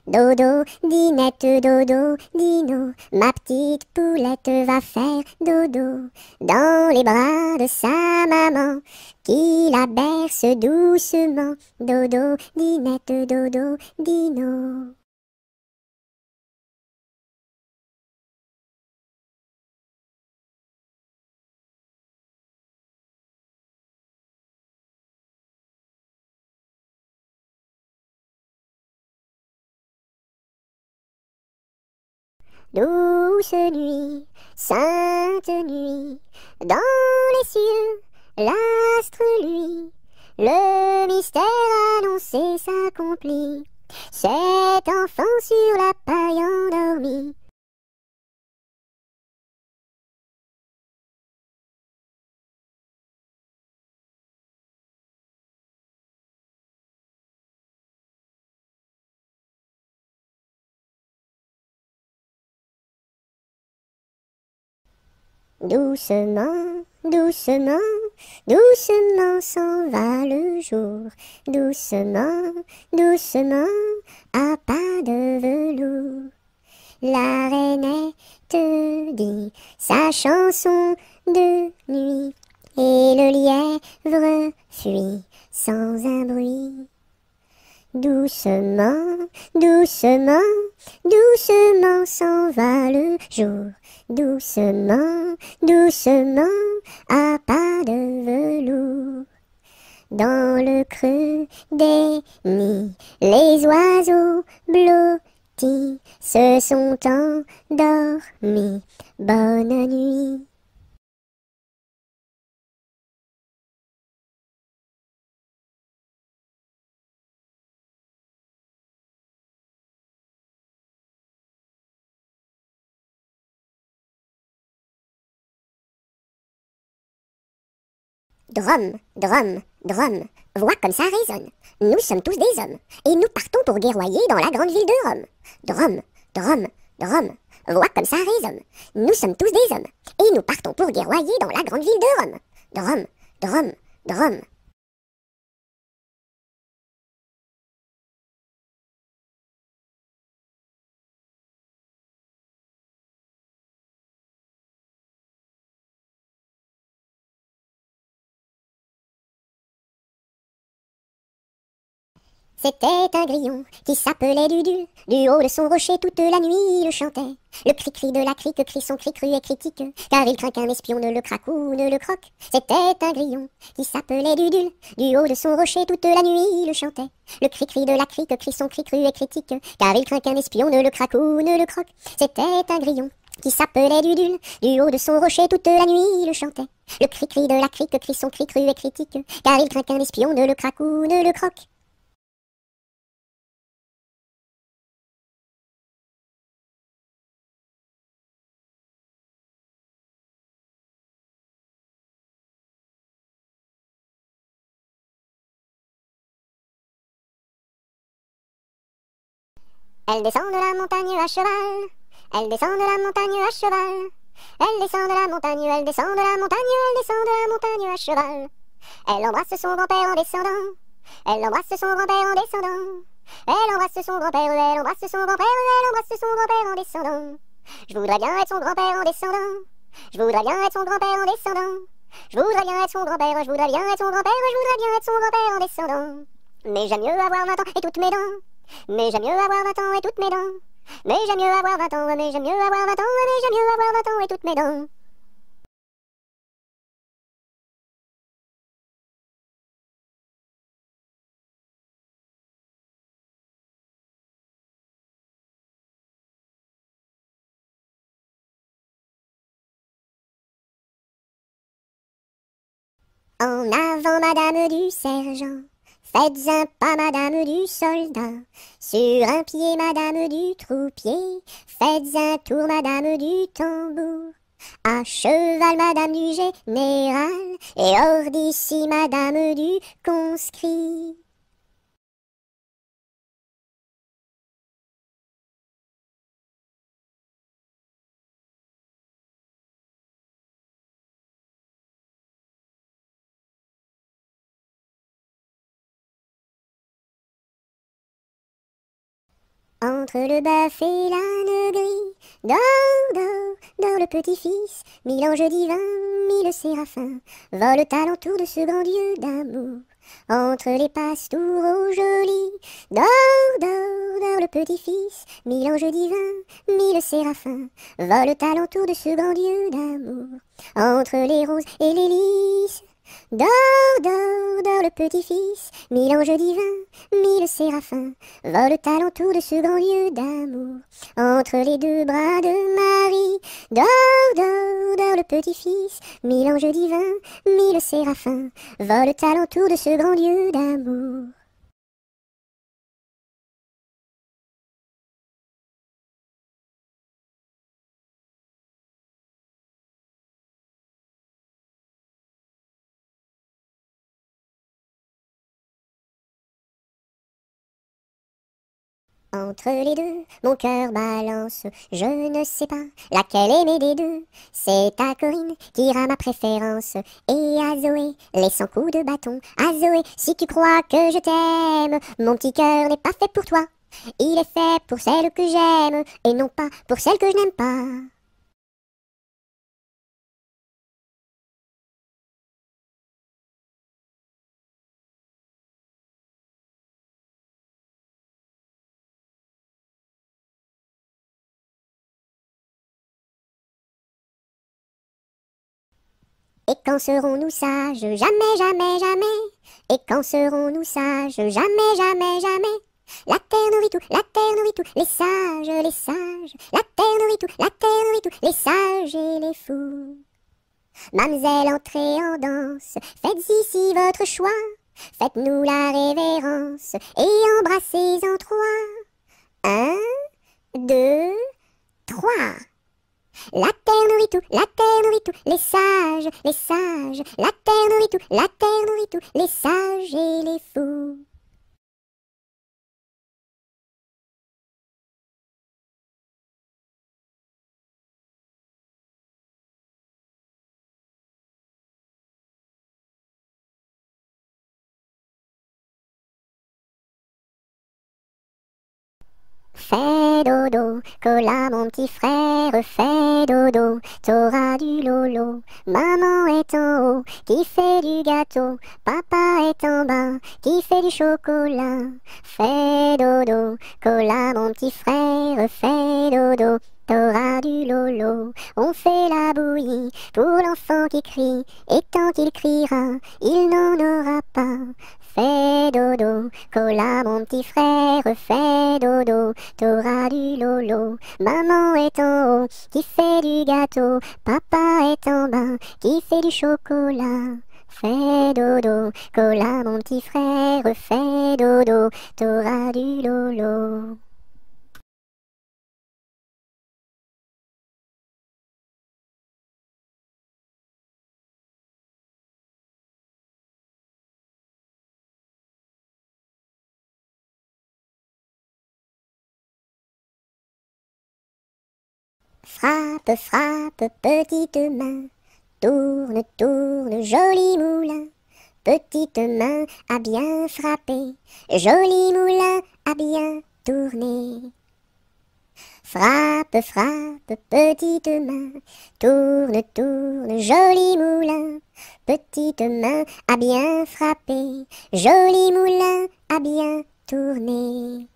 Dodo, Dinette, dodo, Dino, ma petite poulette va faire dodo dans les bras de sa maman qui la berce doucement. Dodo, Dinette, dodo, Dino. Douce nuit, sainte nuit, dans les cieux, l'astre lui, le mystère annoncé s'accomplit. Cet enfant sur la paille endormi. Doucement, doucement, doucement s'en va le jour. Doucement, doucement, à pas de velours. La rainette dit sa chanson de nuit, et le lièvre fuit sans un bruit. Doucement, doucement, doucement s'en va le jour. Doucement, doucement, à pas de velours. Dans le creux des nids, les oiseaux blottis se sont endormis. Bonne nuit. Drum, drum, drum, voix comme ça résonne. Nous sommes tous des hommes, et nous partons pour guerroyer dans la grande ville de Rome. Drum, drum, drum, voix comme ça résonne. Nous sommes tous des hommes, et nous partons pour guerroyer dans la grande ville de Rome. Drum, drum, drum. C'était un grillon qui s'appelait Dudule. Du haut de son rocher toute la nuit il chantait. Le cri-cri de la crique crie son cri cru et critique, car il craint qu'un espion ne le craque ou ne le croque. C'était un grillon qui s'appelait Dudule. Du haut de son rocher toute la nuit il chantait. Le cri-cri de la crique crie son cri cru et critique, car il craint qu'un espion ne le craque ou ne le croque. C'était un grillon qui s'appelait Dudule. Du haut de son rocher toute la nuit il chantait. Le cri-cri de la crique crie son cri cru et critique, car il craint qu'un espion ne le craque ou ne le croque. Elle descend de la montagne à cheval. Elle descend de la montagne à cheval. Elle descend de la montagne, elle descend de la montagne, elle descend de la montagne à cheval. Elle embrasse son grand-père en descendant. Elle embrasse son grand-père en descendant. Elle embrasse son grand-père, elle embrasse son grand-père, elle embrasse son grand-père en descendant. Je voudrais bien être son grand-père en descendant. Je voudrais bien être son grand-père en descendant. Je voudrais bien être son grand-père, je voudrais bien être son grand-père, je voudrais bien être son grand-père en descendant. Mais j'aime mieux avoir 20 ans et toutes mes dents. Mais j'aime mieux avoir 20 ans et toutes mes dents. Mais j'aime mieux avoir 20 ans, mais j'aime mieux avoir 20 ans, mais j'aime mieux avoir 20 ans et toutes mes dents. En avant, madame du sergent. Faites un pas, madame du soldat. Sur un pied, madame du troupier. Faites un tour, madame du tambour. À cheval, madame du général. Et hors d'ici, madame du conscrit. Entre le bœuf et l'âne gris, dors, dors, dors le petit-fils, mille anges divins, mille séraphins, volent alentour de ce grand Dieu d'amour. Entre les pastoureaux jolis, dors, dors, dors le petit-fils, mille anges divins, mille séraphins, volent alentour de ce grand Dieu d'amour. Entre les roses et les lys, dors, dors, dors le petit-fils, mille anges divins, mille séraphins, volent alentour de ce grand Dieu d'amour. Entre les deux bras de Marie, dors, dors, dors le petit-fils, mille anges divins, mille séraphins, volent alentour de ce grand Dieu d'amour. Entre les deux, mon cœur balance, je ne sais pas laquelle aimer des deux. C'est à Corinne qu'ira ma préférence, et à Zoé, les 100 coups de bâton. À Zoé, si tu crois que je t'aime, mon petit cœur n'est pas fait pour toi. Il est fait pour celle que j'aime, et non pas pour celle que je n'aime pas. Et quand serons-nous sages? Jamais, jamais, jamais. Et quand serons-nous sages? Jamais, jamais, jamais. La terre nourrit tout, la terre nourrit tout, les sages, les sages. La terre nourrit tout, la terre nourrit tout, les sages et les fous. Mamselle, entrez en danse, faites ici votre choix. Faites-nous la révérence et embrassez en trois. 1, 2, 3. La terre nourrit tout, la terre nourrit tout, les sages, les sages. La terre nourrit tout, la terre nourrit tout, les sages et les fous. Fais dodo, cola mon petit frère, fais dodo, t'auras du lolo. Maman est en haut, qui fait du gâteau, papa est en bas, qui fait du chocolat. Fais dodo, cola mon petit frère, fais dodo, t'auras du lolo. On fait la bouillie pour l'enfant qui crie, et tant qu'il criera, il n'en aura pas. Fais dodo, cola mon petit frère, fais dodo, t'auras du lolo. Maman est en haut, qui fait du gâteau, papa est en bas, qui fait du chocolat. Fais dodo, cola mon petit frère, fais dodo, t'auras du lolo. Frappe, frappe, petite main, tourne, tourne, joli moulin. Petite main a bien frappé, joli moulin a bien tourné. Frappe, frappe, petite main, tourne, tourne, joli moulin. Petite main a bien frappé, joli moulin a bien tourné.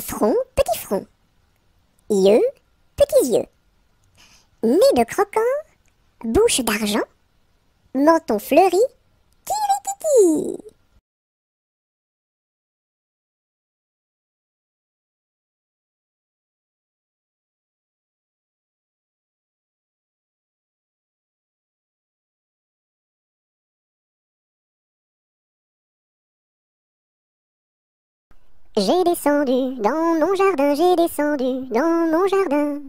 Front, petit front. Yeux, petits yeux. Nez de croquant, bouche d'argent, menton fleuri, tiri-titi. J'ai descendu dans mon jardin, j'ai descendu dans mon jardin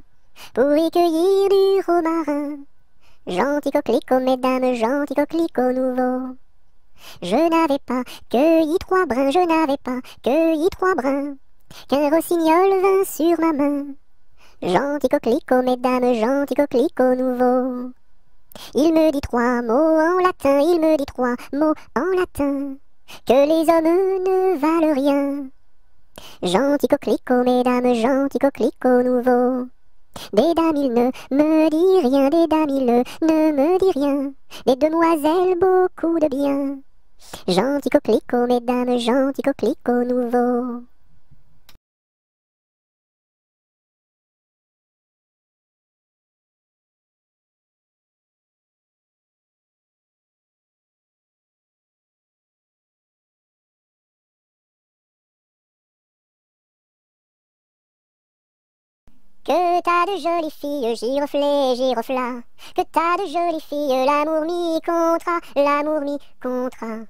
pour y cueillir du romarin. Gentil coquelicot, mesdames, gentil coquelicot nouveau. Je n'avais pas cueilli 3 brins, je n'avais pas cueilli 3 brins, qu'un rossignol vint sur ma main. Gentil coquelicot, mesdames, gentil coquelicot nouveau. Il me dit 3 mots en latin, il me dit 3 mots en latin, que les hommes ne valent rien. Gentil coquelicot, mesdames, gentil coquelicot nouveau. Des dames, il ne me dit rien, des dames, il ne me dit rien, des demoiselles, beaucoup de bien. Gentil coquelicot, mesdames, gentil coquelicot nouveau. Que t'as de jolies filles, giroflées, girofla. Que t'as de jolies filles, l'amour mi contra, l'amour mi contra.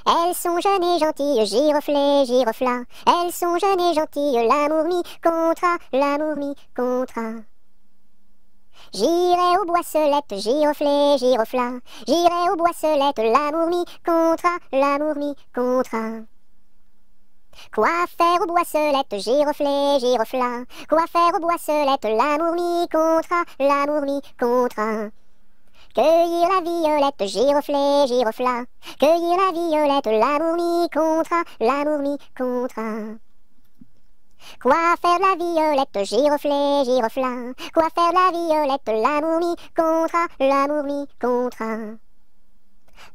Elles sont jeunes et gentilles, giroflées, girofla. Elles sont jeunes et gentilles, l'amour mi contra, l'amour mi contra. J'irai aux boisselettes, giroflées, girofla. J'irai aux boisselettes, l'amour mi contra, l'amour mi contra. Quoi faire aux boisselettes, giroflées, girofla? Quoi faire aux boisselettes, l'amour mi contra, l'amour mi contra. Cueillir la violette, giroflée, girofla. Cueillir la violette, l'amour mi contra, l'amour mi contra. Quoi faire la violette, giroflée, girofla? Quoi faire la violette, l'amour mi contra, l'amour mi contra.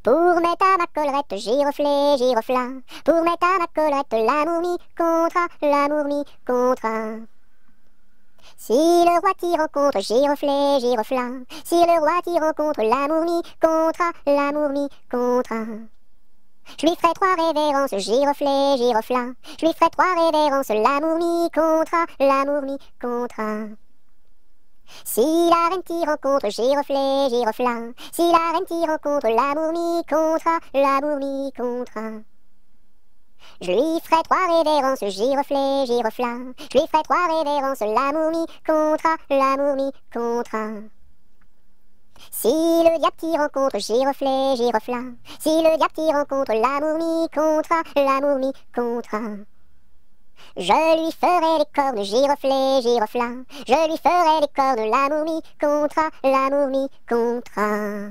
Pour mettre à ma collerette, giroflée, girofla. Pour mettre à ma collerette, l'amour mi contra, l'amour mi contra. Si le roi t'y rencontre, giroflée, girofla. Si le roi t'y rencontre, l'amour mi contra, l'amour mi contra. Je lui ferai 3 révérences, giroflée, girofla. Je lui ferai 3 révérences, l'amour mi contra, l'amour mi contra. Si la reine t'y rencontre, giroflée, girofla. Si la reine t'y rencontre, l'amour mi contra, l'amour mi contra. Je lui ferai 3 révérences, giroflée, girofla. Je lui ferai 3 révérences, l'amour mi contra, l'amour mi contra. Si le diable t'y rencontre, giroflée, girofla. Si le diable t'y rencontre, l'amour mi contra, l'amour mi contra. Je lui ferai les cornes, giroflée, girofla. Je lui ferai les cornes, l'amour mi contra, l'amour mi contra.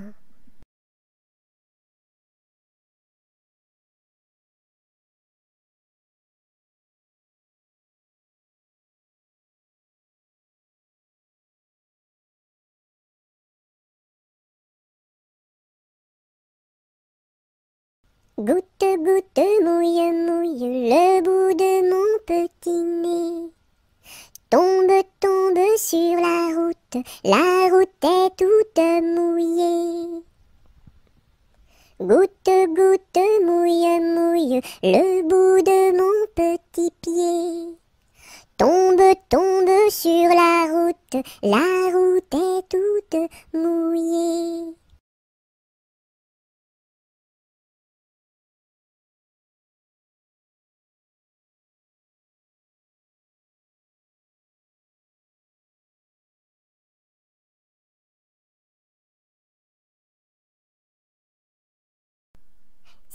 Goutte, goutte, mouille, mouille, le bout de mon petit nez. Tombe, tombe sur la route est toute mouillée. Goutte, goutte, mouille, mouille, le bout de mon petit pied. Tombe, tombe sur la route est toute mouillée.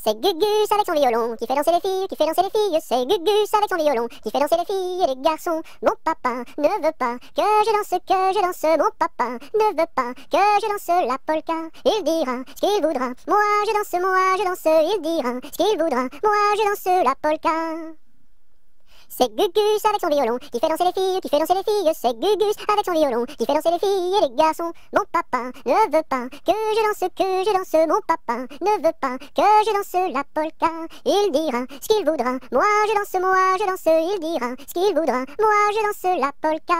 C'est Gugus avec son violon qui fait danser les filles, qui fait danser les filles. C'est Gugus avec son violon qui fait danser les filles et les garçons. Mon papa ne veut pas que je danse. Mon papa ne veut pas que je danse la polka. Il dira ce qu'il voudra. Moi je danse. Il dira ce qu'il voudra. Moi je danse la polka. C'est Gugus avec son violon qui fait danser les filles, qui fait danser les filles. C'est Gugus avec son violon qui fait danser les filles et les garçons. Mon papa ne veut pas que je danse. Mon papa ne veut pas que je danse la polka. Il dira ce qu'il voudra. Moi je danse. Il dira ce qu'il voudra. Moi je danse la polka.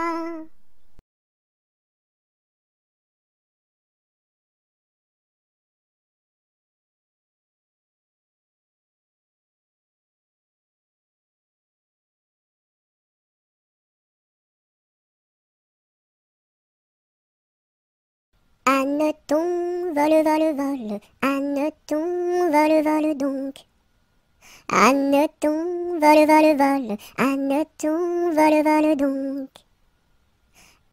Anneton, vole, vole, vole, Anneton, vole, vole donc. Anneton, vole, vole, vole, Anneton, vole, vole donc.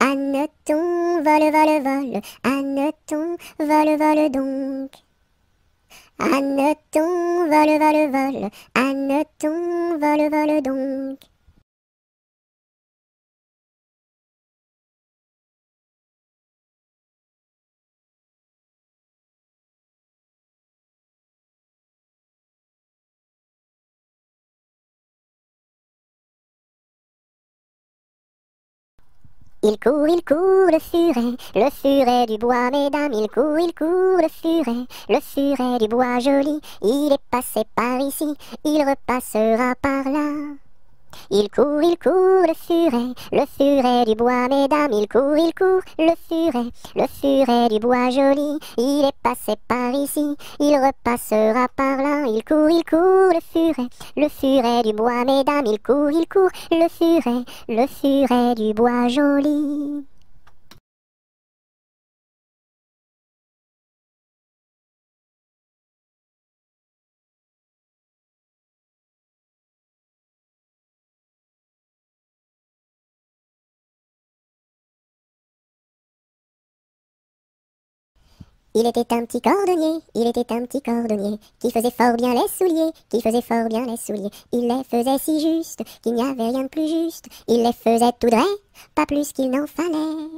Anneton, vole, vole, vole, Anneton, vole, vole donc. Hanneton, vole, vole, vole, hanneton, vole, vole donc. Il court, le furet du bois, mesdames, il court, le furet du bois joli. Il est passé par ici, il repassera par là. Il court, le furet du bois, mesdames, il court, le furet du bois joli. Il est passé par ici, il repassera par là. Il court, le furet du bois, mesdames, il court, le furet du bois joli. Il était un petit cordonnier, il était un petit cordonnier, qui faisait fort bien les souliers, qui faisait fort bien les souliers. Il les faisait si juste, qu'il n'y avait rien de plus juste. Il les faisait tout droit, pas plus qu'il n'en fallait.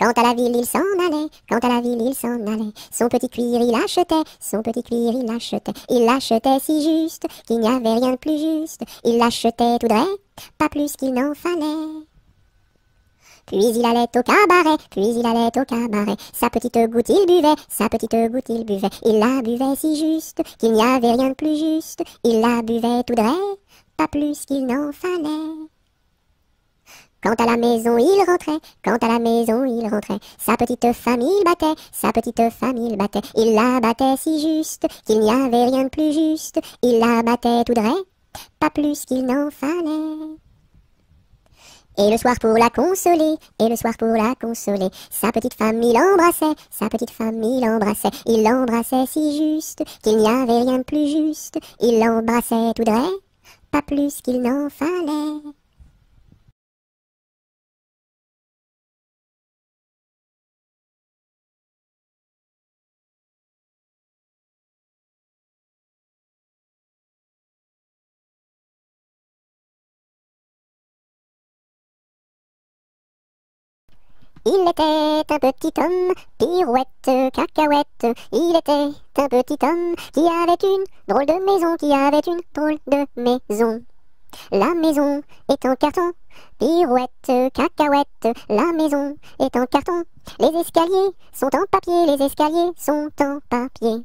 Quant à la ville, il s'en allait, quant à la ville, il s'en allait. Son petit cuir, il achetait, son petit cuir, il achetait. Il l'achetait si juste, qu'il n'y avait rien de plus juste. Il l'achetait tout droit, pas plus qu'il n'en fallait. Puis il allait au cabaret, sa petite goutte il buvait, sa petite goutte il buvait. Il la buvait si juste, qu'il n'y avait rien de plus juste. Il la buvait tout droit, pas plus qu'il n'en fallait. Quant à la maison il rentrait, sa petite famille battait, Il la battait si juste, qu'il n'y avait rien de plus juste. Il la battait tout droit, pas plus qu'il n'en fallait. Et le soir pour la consoler, sa petite femme il l'embrassait, Il l'embrassait si juste, qu'il n'y avait rien de plus juste. Il l'embrassait tout droit, pas plus qu'il n'en fallait. Il était un petit homme, pirouette, cacahuète. Il était un petit homme qui avait une drôle de maison, La maison est en carton, pirouette, cacahuète. La maison est en carton. Les escaliers sont en papier,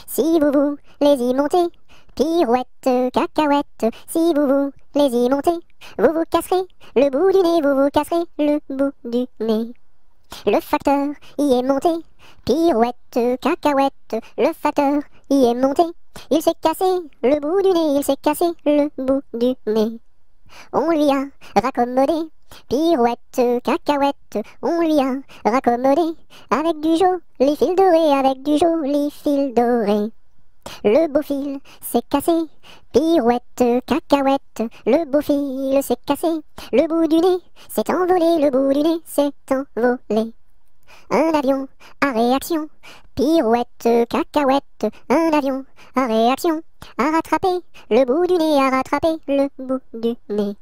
Si vous les y montez, pirouette, cacahuète. Si vous les y montez, vous casserez le bout du nez, Le facteur y est monté, pirouette, cacahuète. Le facteur y est monté. Il s'est cassé le bout du nez, On lui a raccommodé, pirouette, cacahuète. On lui a raccommodé avec du joli fil doré, Le beau fil s'est cassé, pirouette, cacahuète. Le beau fil s'est cassé, le bout du nez s'est envolé, Un avion à réaction, pirouette, cacahuète. Un avion à réaction, a rattrapé le bout du nez,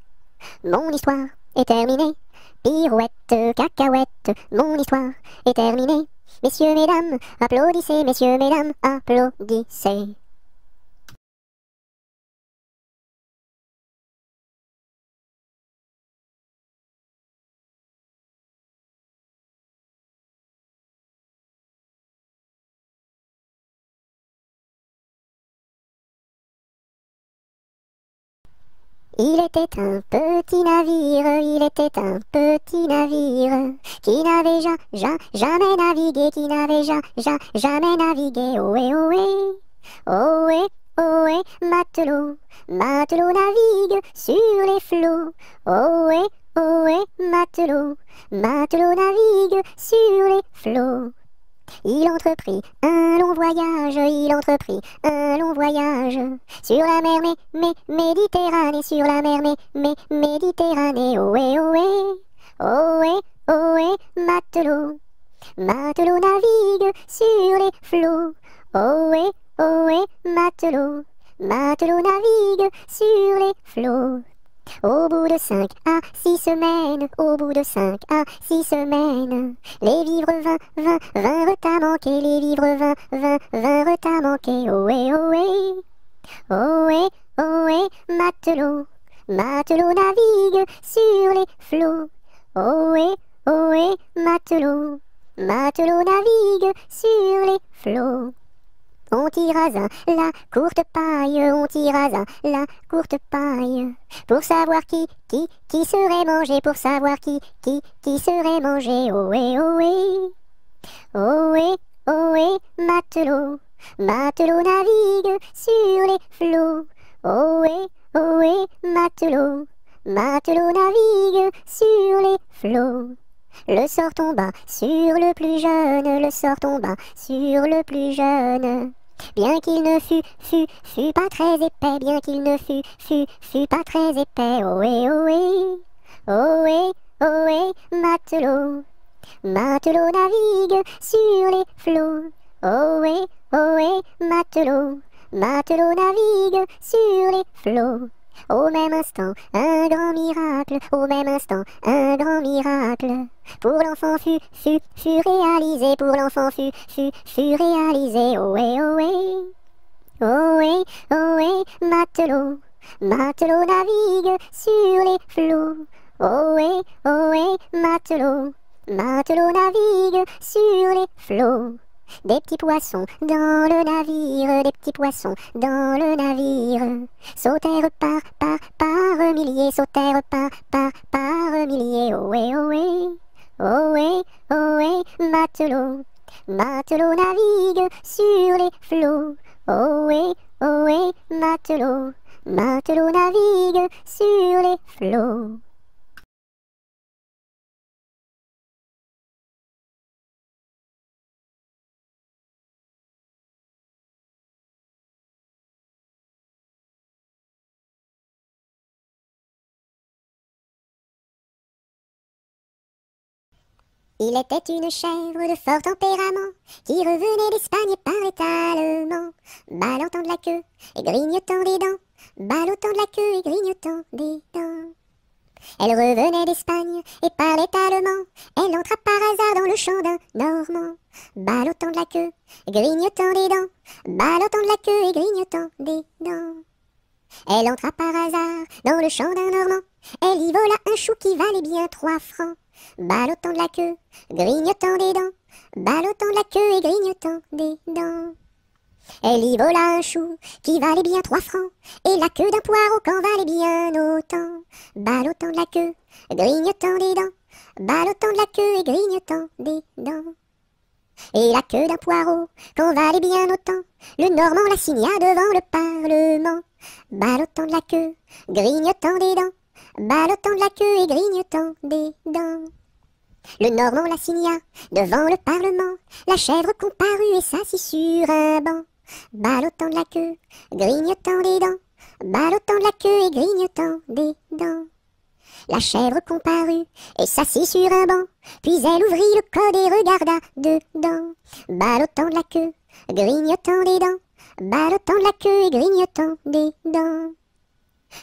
Mon histoire est terminée, pirouette, cacahuète. Mon histoire est terminée. Messieurs, mesdames, applaudissez, messieurs, mesdames, applaudissez. Il était un petit navire, qui n'avait jamais navigué, jamais navigué. Ohé, matelot navigue sur les flots. Ohé, matelot navigue sur les flots. Il entreprit un long voyage, sur la mer Méditerranée, Méditerranée. Ohé, matelot navigue sur les flots. ohé, matelot, matelot navigue sur les flots. Au bout de 5 à 6 semaines, au bout de 5 à 6 semaines, les vivres 20 retas manqués, les vivres 20 retas manqués. Ohé, matelot, matelot navigue sur les flots. Ohé, matelot, matelot navigue sur les flots. On tire à zin la courte paille, on tire à zin la courte paille. Pour savoir qui serait mangé, pour savoir qui serait mangé. Ohé, matelot, matelot navigue sur les flots. Ohé, matelot, matelot navigue sur les flots. Le sort tomba sur le plus jeune, le sort tomba sur le plus jeune. Bien qu'il ne fût pas très épais, bien qu'il ne fût pas très épais. Ohé, matelot, matelot navigue sur les flots. Ohé, matelot, matelot navigue sur les flots. Au même instant, un grand miracle, au même instant, un grand miracle. Pour l'enfant fut réalisé, pour l'enfant fut réalisé. Ohé, matelot, matelot navigue sur les flots. Ohé, matelot, matelot navigue sur les flots. Des petits poissons dans le navire, des petits poissons dans le navire. Sautèrent par milliers, sautèrent par milliers. Ohé, matelot, matelot navigue sur les flots. Ohé, matelot, matelot navigue sur les flots. Il était une chèvre de fort tempérament, qui revenait d'Espagne et parlait allemand, ballottant de la queue et grignotant des dents, ballottant de la queue et grignotant des dents. Elle revenait d'Espagne et parlait allemand, elle entra par hasard dans le champ d'un Normand, ballottant de la queue, grignotant des dents, ballottant de la queue et grignotant des dents. Elle entra par hasard dans le champ d'un Normand, elle y vola un chou qui valait bien 3 francs. Ballottant de la queue, grignotant des dents, ballottant de la queue et grignotant des dents. Elle y vola un chou qui valait bien 3 francs, et la queue d'un poireau qu'en valait bien autant. Ballottant de la queue, grignotant des dents, ballottant de la queue et grignotant des dents. Et la queue d'un poireau qu'en valait bien autant, le Normand la signa devant le Parlement. Ballottant de la queue, grignotant des dents, ballottant de la queue et grignotant des dents. Le Normand la signa devant le Parlement, la chèvre comparut et s'assit sur un banc. Ballottant de la queue, grignotant des dents, ballottant de la queue et grignotant des dents. La chèvre comparut et s'assit sur un banc, puis elle ouvrit le code et regarda dedans. Ballottant de la queue, grignotant des dents, ballottant de la queue et grignotant des dents.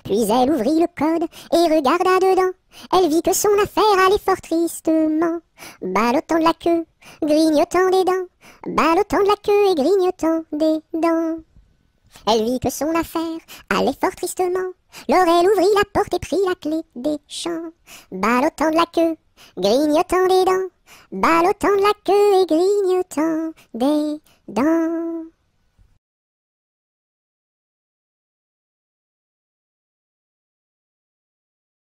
Puis elle ouvrit le code et regarda dedans. Elle vit que son affaire allait fort tristement. Ballottant de la queue, grignotant des dents, ballottant de la queue et grignotant des dents. Elle vit que son affaire allait fort tristement. Alors elle ouvrit la porte et prit la clé des champs. Ballottant de la queue, grignotant des dents, ballottant de la queue et grignotant des dents.